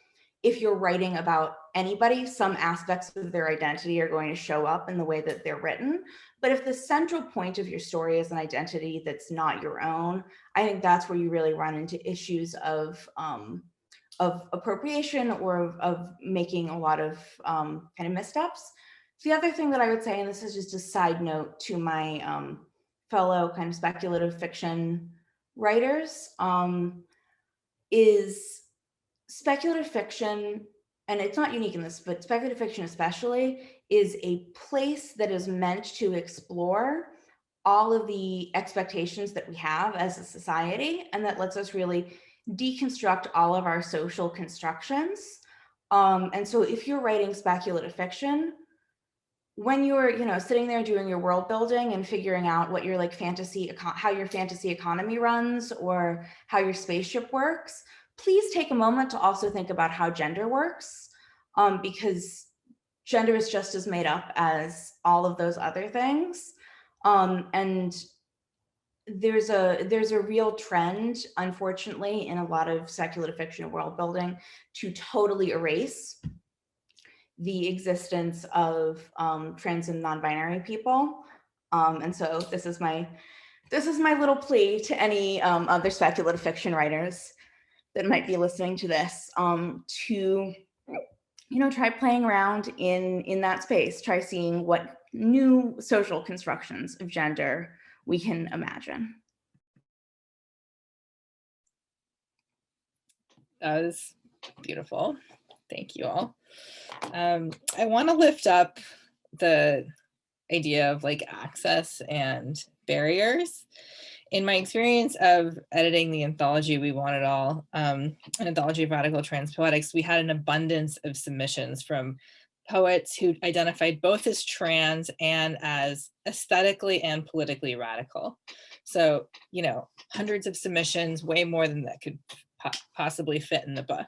if you're writing about anybody, some aspects of their identity are going to show up in the way that they're written. But if the central point of your story is an identity that's not your own, I think that's where you really run into issues of appropriation, or of making a lot of kind of missteps. The other thing that I would say, and this is just a side note to my fellow kind of speculative fiction writers, is speculative fiction, and it's not unique in this, but speculative fiction especially, is a place that is meant to explore all of the expectations that we have as a society, and that lets us really deconstruct all of our social constructions. And so if you're writing speculative fiction, when you're sitting there doing your world building and figuring out what your like how your fantasy economy runs, or how your spaceship works, please take a moment to also think about how gender works, because gender is just as made up as all of those other things. And there's a real trend, unfortunately, in a lot of speculative fiction world building to totally erase the existence of trans and non-binary people. And so this is my little plea to any other speculative fiction writers that might be listening to this, to try playing around in that space, try seeing what new social constructions of gender we can imagine. That was beautiful. Thank you all. I want to lift up the idea of like access and barriers. In my experience of editing the anthology We Want It All, an anthology of radical trans poetics, we had an abundance of submissions from poets who identified both as trans and as aesthetically and politically radical. So, hundreds of submissions, way more than that could possibly fit in the book.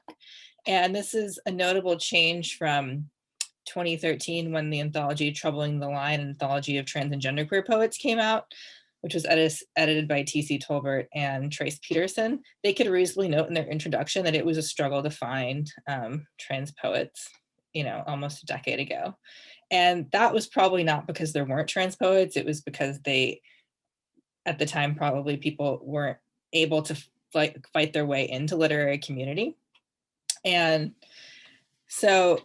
And this is a notable change from 2013, when the anthology Troubling the Line, an anthology of trans and genderqueer poets, came out, which was edited by T.C. Tolbert and Trace Peterson. They could reasonably note in their introduction that it was a struggle to find trans poets, almost a decade ago. And that was probably not because there weren't trans poets. It was because at the time, probably people weren't able to fight their way into literary community. And so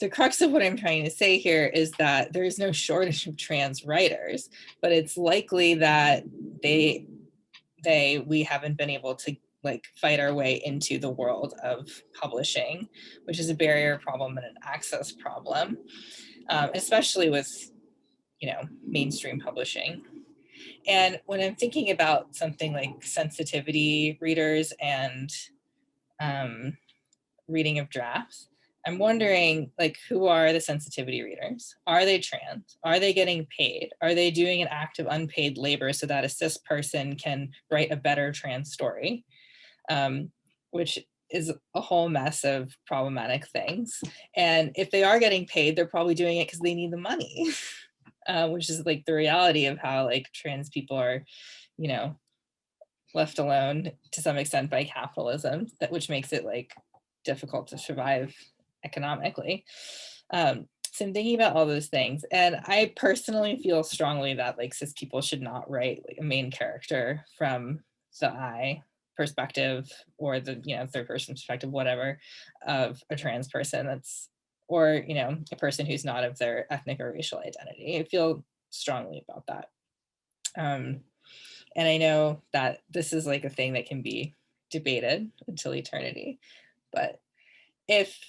the crux of what I'm trying to say here is that there is no shortage of trans writers, but it's likely that we haven't been able to fight our way into the world of publishing, which is a barrier problem and an access problem, especially with mainstream publishing. And when I'm thinking about something like sensitivity readers and reading of drafts, I'm wondering, like, who are the sensitivity readers? Are they trans? Are they getting paid? Are they doing an act of unpaid labor so that a cis person can write a better trans story? Which is a whole mess of problematic things. And if they are getting paid, they're probably doing it because they need the money, which is like the reality of how like trans people are, you know, left alone to some extent by capitalism, that which makes it like difficult to survive economically. So I'm thinking about all those things, and I personally feel strongly that like cis people should not write like a main character from the I perspective or the, you know, third person perspective, whatever, of a trans person that's, or, you know, a person who's not of their ethnic or racial identity. I feel strongly about that. And I know that this is like a thing that can be debated until eternity, but if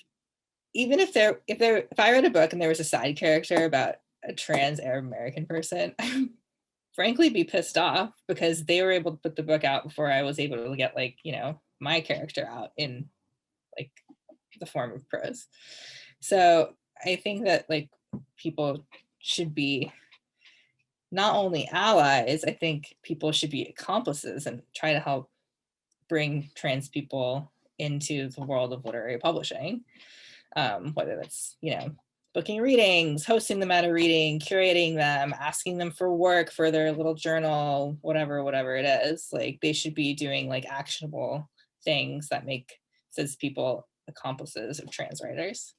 I read a book and there was a side character about a trans Arab American person, I'd frankly be pissed off because they were able to put the book out before I was able to get like, you know, my character out in like the form of prose. So I think that like people should be not only allies, I think people should be accomplices and try to help bring trans people into the world of literary publishing, whether that's, you know, booking readings, hosting them at a reading, curating them, asking them for work for their little journal, whatever it is. Like they should be doing like actionable things that make cis people accomplices of trans writers.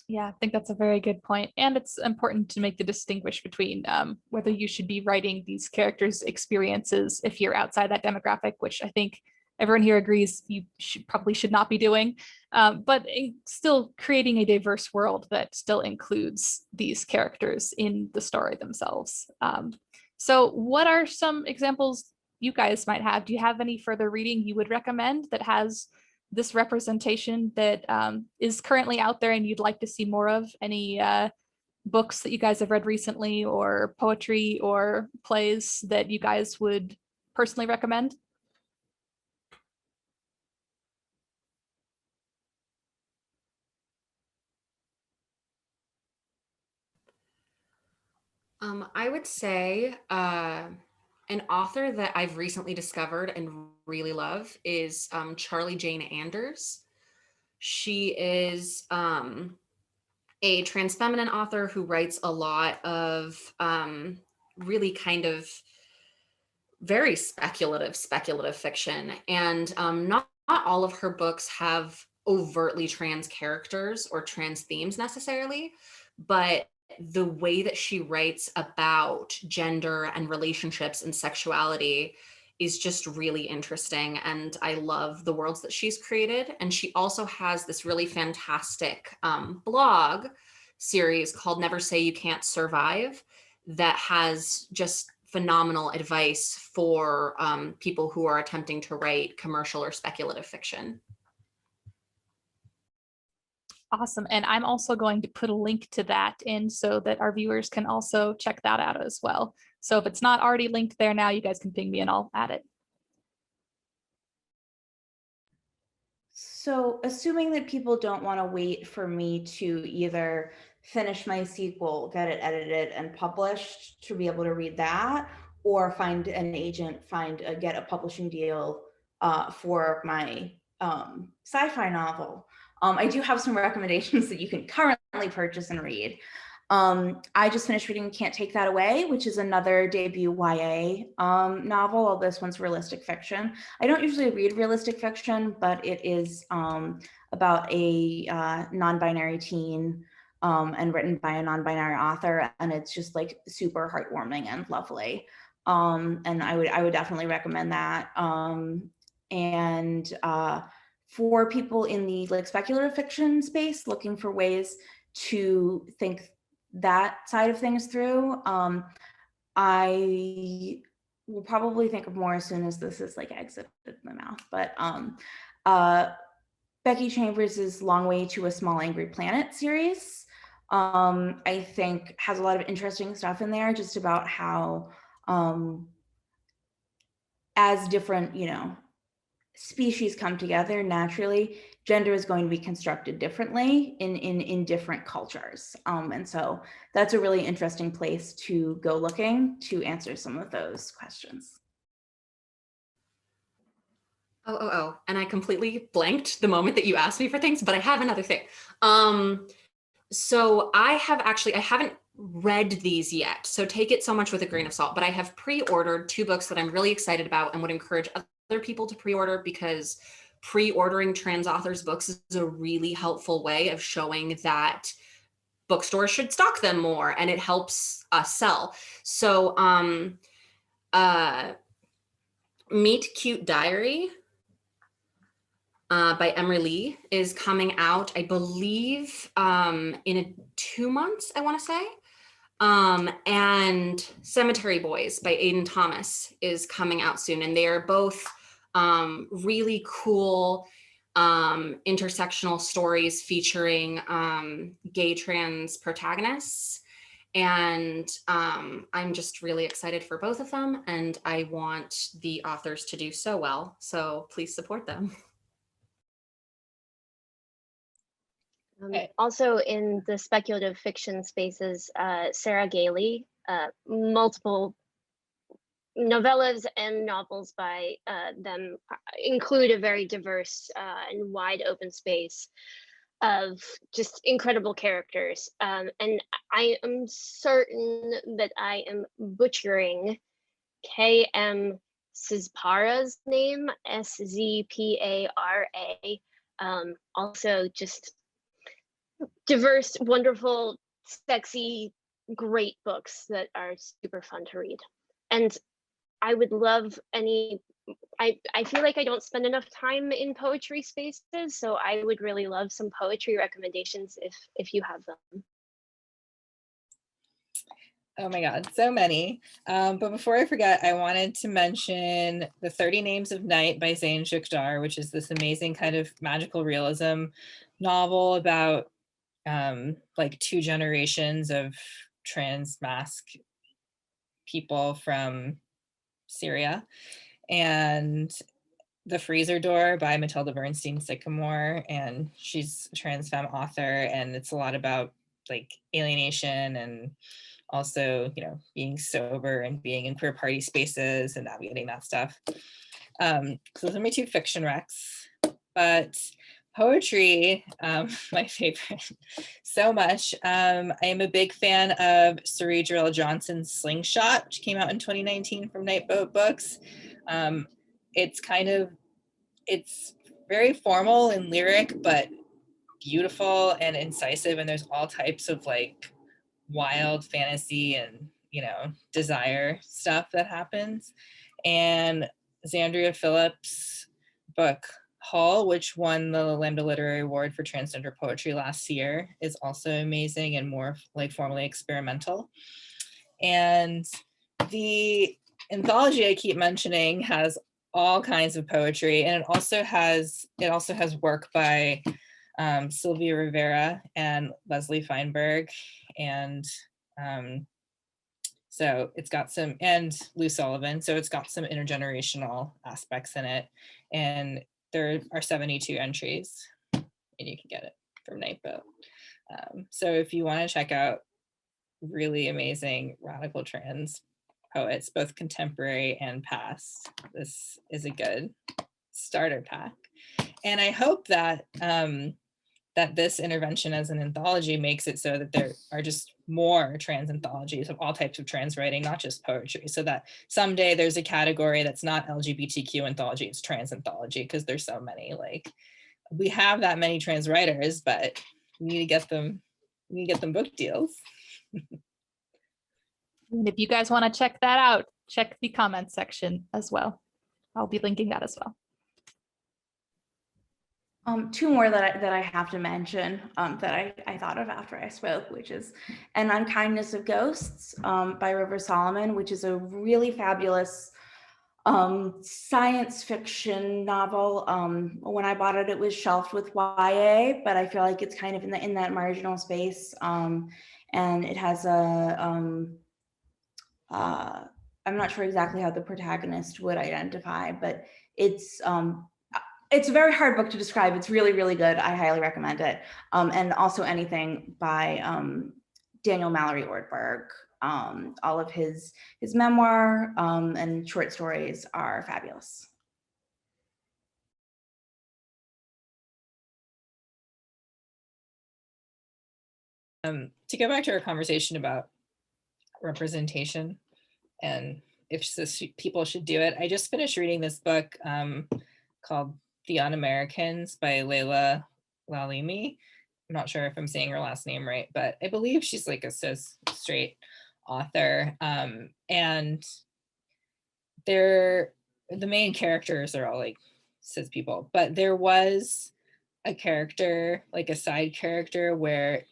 Yeah, I think that's a very good point. And it's important to make the distinguish between whether you should be writing these characters' experiences if you're outside that demographic, which I think everyone here agrees you probably should not be doing, but still creating a diverse world that still includes these characters in the story themselves. So what are some examples you guys might have? Do you have any further reading you would recommend that has this representation that is currently out there and you'd like to see more of? Any books that you guys have read recently, or poetry or plays that you guys would personally recommend? I would say an author that I've recently discovered and really love is Charlie Jane Anders. She is a trans feminine author who writes a lot of really kind of very speculative fiction. And not all of her books have overtly trans characters or trans themes necessarily, but the way that she writes about gender and relationships and sexuality is just really interesting. And I love the worlds that she's created. And she also has this really fantastic blog series called Never Say You Can't Survive that has just phenomenal advice for people who are attempting to write commercial or speculative fiction. Awesome. And I'm also going to put a link to that in so that our viewers can also check that out as well. So if it's not already linked there now, you guys can ping me and I'll add it. So assuming that people don't want to wait for me to either finish my sequel, get it edited and published to be able to read that, or find an agent, get a publishing deal for my sci-fi novel, I do have some recommendations that you can currently purchase and read. I just finished reading Can't Take That Away, which is another debut YA novel, although this one's realistic fiction. I don't usually read realistic fiction, but it is about a non-binary teen and written by a non-binary author, and it's just like super heartwarming and lovely. And I would definitely recommend that. And for people in the like speculative fiction space looking for ways to think that side of things through, I will probably think of more as soon as this is like exited my mouth. But Becky Chambers' Long Way to a Small Angry Planet series I think has a lot of interesting stuff in there just about how as different, species come together naturally, gender is going to be constructed differently in different cultures. And so that's a really interesting place to go looking to answer some of those questions. And I completely blanked the moment that you asked me for things, but I have another thing. So I haven't read these yet, so take it so much with a grain of salt, but I have pre-ordered 2 books that I'm really excited about and would encourage other people to pre-order, because pre-ordering trans authors' books is a really helpful way of showing that bookstores should stock them more, and it helps us sell. So Meet Cute Diary by Leigh is coming out, I believe, in 2 months, I want to say. And Cemetery Boys by Aiden Thomas is coming out soon. And they are both really cool intersectional stories featuring gay trans protagonists. And I'm just really excited for both of them. And I want the authors to do so well. So please support them. Also in the speculative fiction spaces, Sarah Gailey, multiple novellas and novels by them include a very diverse and wide open space of just incredible characters. And I am certain that I am butchering K.M. Szpara's name, Szpara. Also just diverse, wonderful, sexy, great books that are super fun to read. And I would love I feel like I don't spend enough time in poetry spaces, so I would really love some poetry recommendations if you have them. Oh my God, so many. But before I forget, I wanted to mention The 30 Names of Night by Zain Shukdar, which is this amazing kind of magical realism novel about like 2 generations of trans mask people from Syria. And The Freezer Door by Matilda Bernstein Sycamore, and she's a trans femme author, and it's a lot about like alienation and also, being sober and being in queer party spaces and navigating that stuff. So those are my 2 fiction recs, but poetry, my favorite so much. I am a big fan of Sari Jarrell Johnson's Slingshot, which came out in 2019 from Nightboat Books. It's very formal and lyric, but beautiful and incisive, and there's all types of like wild fantasy and desire stuff that happens. And Zandria Phillips' book Hull, which won the Lambda Literary Award for Transgender Poetry last year, is also amazing and more like formally experimental. And the anthology I keep mentioning has all kinds of poetry, and it also has work by Sylvia Rivera and Leslie Feinberg, and so it's got some, and Lou Sullivan, so it's got some intergenerational aspects in it, and there are 72 entries, and you can get it from Nightboat. So if you want to check out really amazing radical trans poets, both contemporary and past, this is a good starter pack. And I hope that that this intervention as an anthology makes it so that there are just more trans anthologies of all types of trans writing, not just poetry, so that someday there's a category that's not LGBTQ anthology, it's trans anthology, because there's so many. Like, we have that many trans writers, but we need to get them book deals. And if you guys want to check that out, check the comments section as well. I'll be linking that as well. 2 more that I have to mention that I thought of after I spoke, which is An Unkindness of Ghosts by River Solomon, which is a really fabulous science fiction novel. When I bought it, it was shelved with YA, but I feel like it's kind of in that marginal space. And it has I'm not sure exactly how the protagonist would identify, but it's a very hard book to describe. It's really, really good. I highly recommend it. And also anything by Daniel Mallory Ortberg. All of his memoir and short stories are fabulous. To go back to our conversation about representation and if people should do it, I just finished reading this book called The Un-Americans by Leigh Lylark. I'm not sure if I'm saying her last name right, but I believe she's like a cis straight author. And the main characters are all like cis people, but there was a character, like a side character where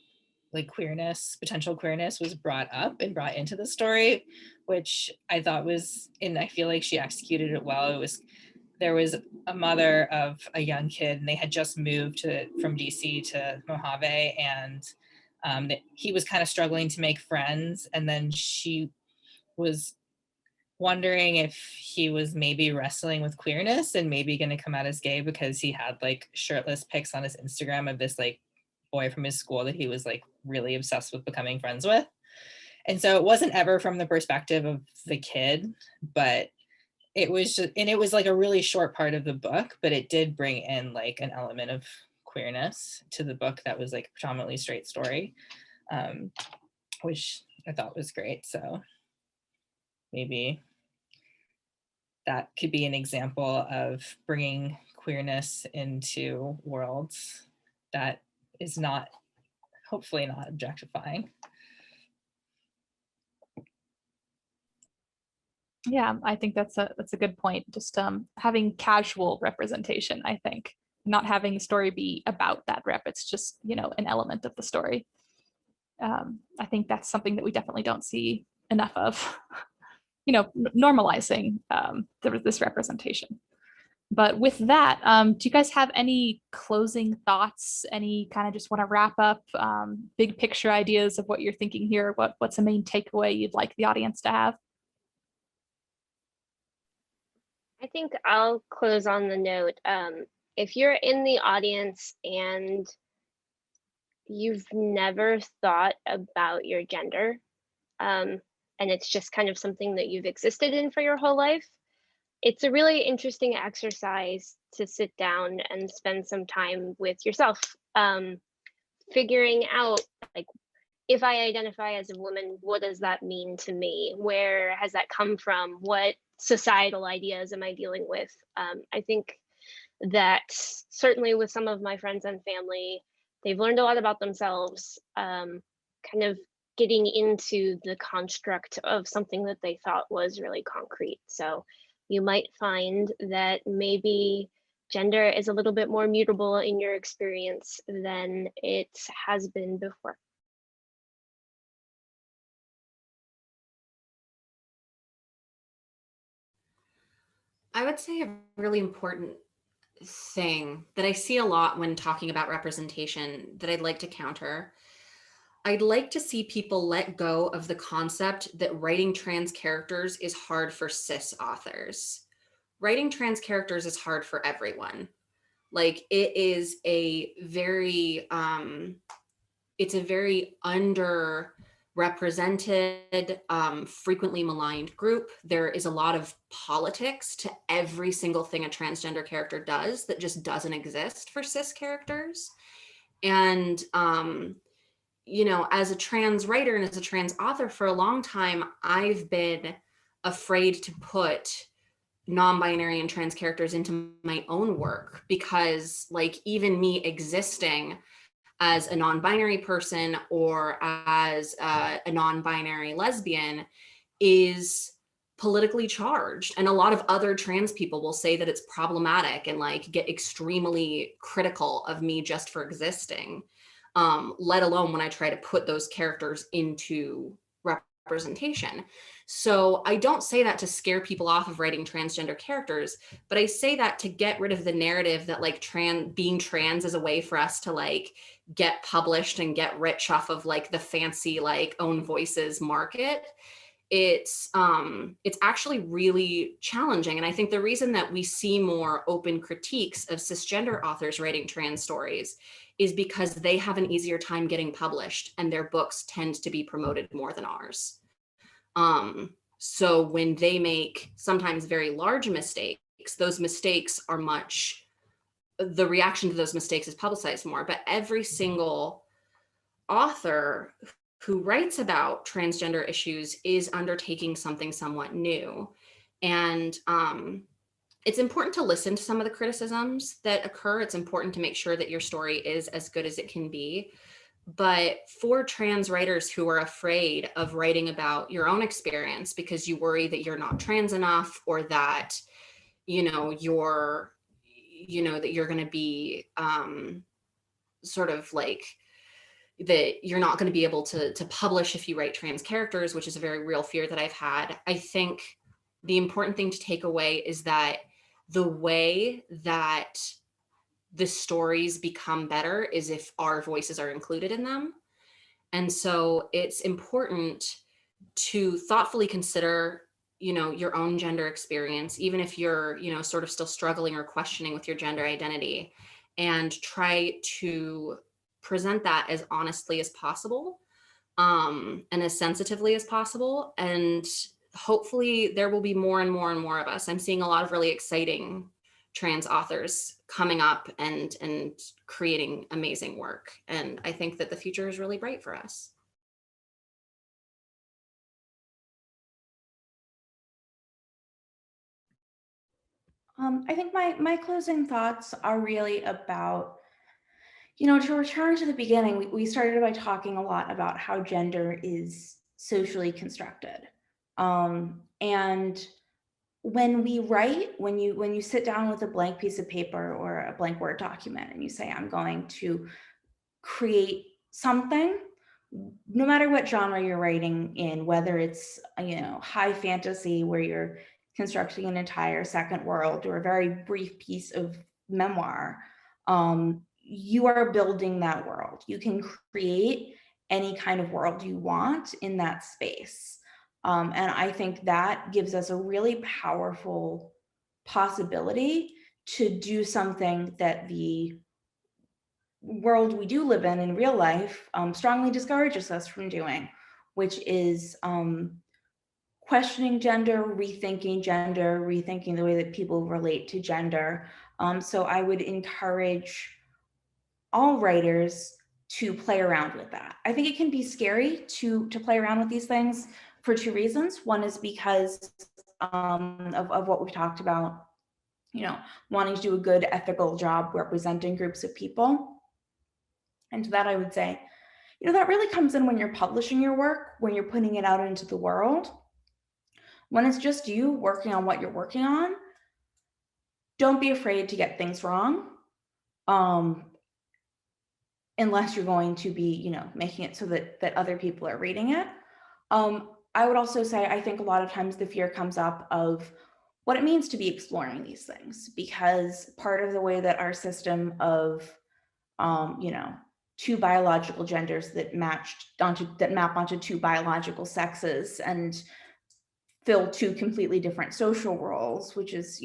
like potential queerness was brought up and brought into the story, which I thought was, and I feel like she executed it well. There was a mother of a young kid and they had just moved from DC to Mojave, and he was kind of struggling to make friends. And then she was wondering if he was maybe wrestling with queerness and maybe going to come out as gay because he had like shirtless pics on his Instagram of this like boy from his school that he was like really obsessed with becoming friends with. And so it wasn't ever from the perspective of the kid, but it was just, and it was like a really short part of the book, but it did bring in like an element of queerness to the book that was like a predominantly straight story, which I thought was great. So maybe that could be an example of bringing queerness into worlds that is not, hopefully not objectifying. Yeah, I think that's a good point. Just having casual representation, I think, not having the story be about that rep. It's just, you know, an element of the story. I think that's something that we definitely don't see enough of, you know, normalizing this representation. But with that, do you guys have any closing thoughts? Any kind of just want to wrap up big picture ideas of what you're thinking here? What's a main takeaway you'd like the audience to have? I think I'll close on the note. If you're in the audience and you've never thought about your gender, and it's just kind of something that you've existed in for your whole life, it's a really interesting exercise to sit down and spend some time with yourself, figuring out, like, if I identify as a woman, what does that mean to me? Where has that come from? What societal ideas am I dealing with? I think that certainly with some of my friends and family, they've learned a lot about themselves, kind of getting into the construct of something that they thought was really concrete. So you might find that maybe gender is a little bit more mutable in your experience than it has been before. I would say a really important thing that I see a lot when talking about representation that I'd like to counter. I'd like to see people let go of the concept that writing trans characters is hard for cis authors. Writing trans characters is hard for everyone. Like, it is a very, it's a very underrepresented, frequently maligned group. There is a lot of politics to every single thing a transgender character does that just doesn't exist for cis characters. And, you know, as a trans writer and as a trans author for a long time, I've been afraid to put non-binary and trans characters into my own work because, like, even me existing as a non-binary person or as a non-binary lesbian is politically charged. And a lot of other trans people will say that it's problematic and like get extremely critical of me just for existing, let alone when I try to put those characters into representation. So I don't say that to scare people off of writing transgender characters, but I say that to get rid of the narrative that like being trans is a way for us to like get published and get rich off of like the fancy like own voices market. It's actually really challenging. And I think the reason that we see more open critiques of cisgender authors writing trans stories is because they have an easier time getting published and their books tend to be promoted more than ours. So when they make sometimes very large mistakes, those mistakes are the reaction to those mistakes is publicized more, but every single author who writes about transgender issues is undertaking something somewhat new. And it's important to listen to some of the criticisms that occur. It's important to make sure that your story is as good as it can be. But for trans writers who are afraid of writing about your own experience because you worry that you're not trans enough, or that, you're going to be sort of like, that you're not going to be able to publish if you write trans characters, which is a very real fear that I've had. I think the important thing to take away is that the way that the stories become better is if our voices are included in them. And so it's important to thoughtfully consider, your own gender experience, even if you're, sort of still struggling or questioning with your gender identity, and try to present that as honestly as possible, and as sensitively as possible. And hopefully there will be more and more and more of us. I'm seeing a lot of really exciting trans authors coming up and creating amazing work. And I think that the future is really bright for us. I think my closing thoughts are really about, to return to the beginning, we started by talking a lot about how gender is socially constructed. And when we write, when you sit down with a blank piece of paper or a blank Word document and you say, I'm going to create something, no matter what genre you're writing in, whether it's, high fantasy where you're constructing an entire second world, or a very brief piece of memoir, you are building that world. You can create any kind of world you want in that space. And I think that gives us a really powerful possibility to do something that the world we do live in real life strongly discourages us from doing, which is questioning gender, rethinking the way that people relate to gender. So I would encourage all writers to play around with that. I think it can be scary to play around with these things for two reasons. One is because of what we've talked about, wanting to do a good ethical job representing groups of people. And to that I would say, that really comes in when you're publishing your work, when you're putting it out into the world. When it's just you working on what you're working on, don't be afraid to get things wrong, unless you're going to be, making it so that other people are reading it. I would also say, I think a lot of times the fear comes up of what it means to be exploring these things, because part of the way that our system of, two biological genders that map onto two biological sexes and fill two completely different social roles, which is,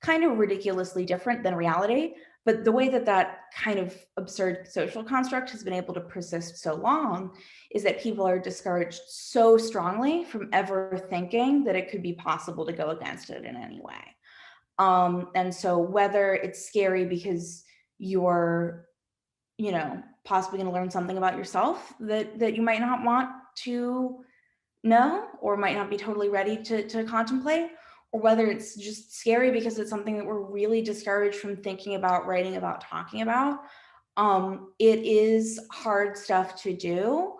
kind of ridiculously different than reality. But the way that kind of absurd social construct has been able to persist so long is that people are discouraged so strongly from ever thinking that it could be possible to go against it in any way. And so whether it's scary because you're, possibly going to learn something about yourself that you might not want to know, or might not be totally ready to contemplate, or whether it's just scary because it's something that we're really discouraged from thinking about, writing about, talking about. It is hard stuff to do.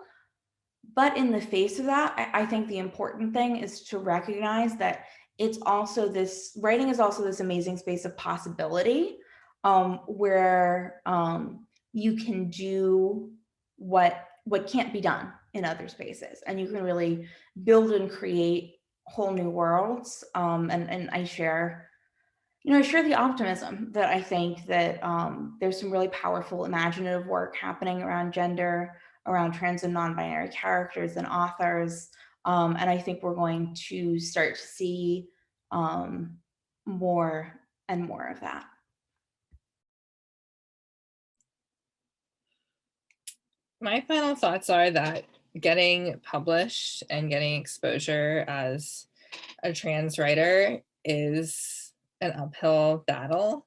But in the face of that, I think the important thing is to recognize that writing is also this amazing space of possibility, where you can do what what can't be done in other spaces, and you can really build and create whole new worlds. And I share, I share the optimism that I think that there's some really powerful imaginative work happening around gender, around trans and non-binary characters and authors. And I think we're going to start to see more and more of that. My final thoughts are that getting published and getting exposure as a trans writer is an uphill battle,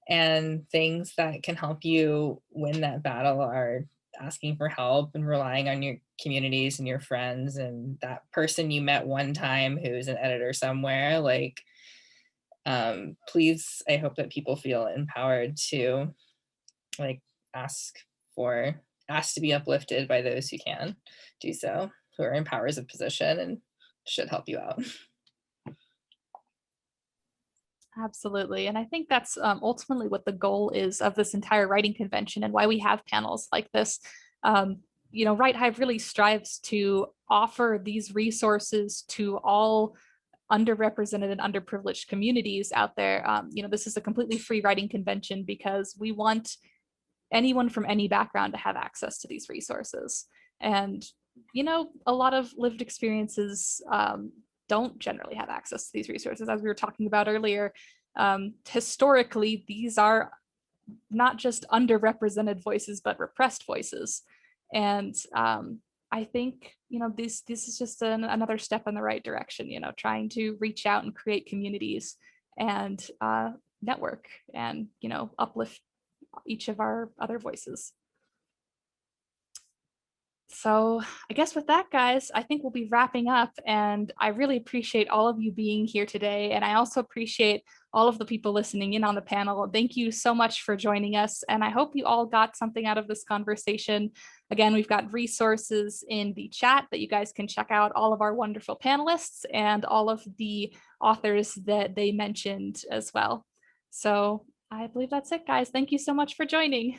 and things that can help you win that battle are asking for help and relying on your communities and your friends and that person you met one time who's an editor somewhere. Like, please, I hope that people feel empowered to like ask to be uplifted by those who can do so, who are in powers of position and should help you out. Absolutely. And I think that's ultimately what the goal is of this entire writing convention and why we have panels like this. Right Hive really strives to offer these resources to all underrepresented and underprivileged communities out there. This is a completely free writing convention because we want anyone from any background to have access to these resources. And, a lot of lived experiences don't generally have access to these resources. As we were talking about earlier, historically, these are not just underrepresented voices, but repressed voices. And I think, this is just another step in the right direction, trying to reach out and create communities and network and, uplift each of our other voices. So I guess with that, guys, I think we'll be wrapping up, and I really appreciate all of you being here today. And I also appreciate all of the people listening in on the panel. Thank you so much for joining us. And I hope you all got something out of this conversation. Again, we've got resources in the chat that you guys can check out, all of our wonderful panelists and all of the authors that they mentioned as well. So I believe that's it, guys. Thank you so much for joining.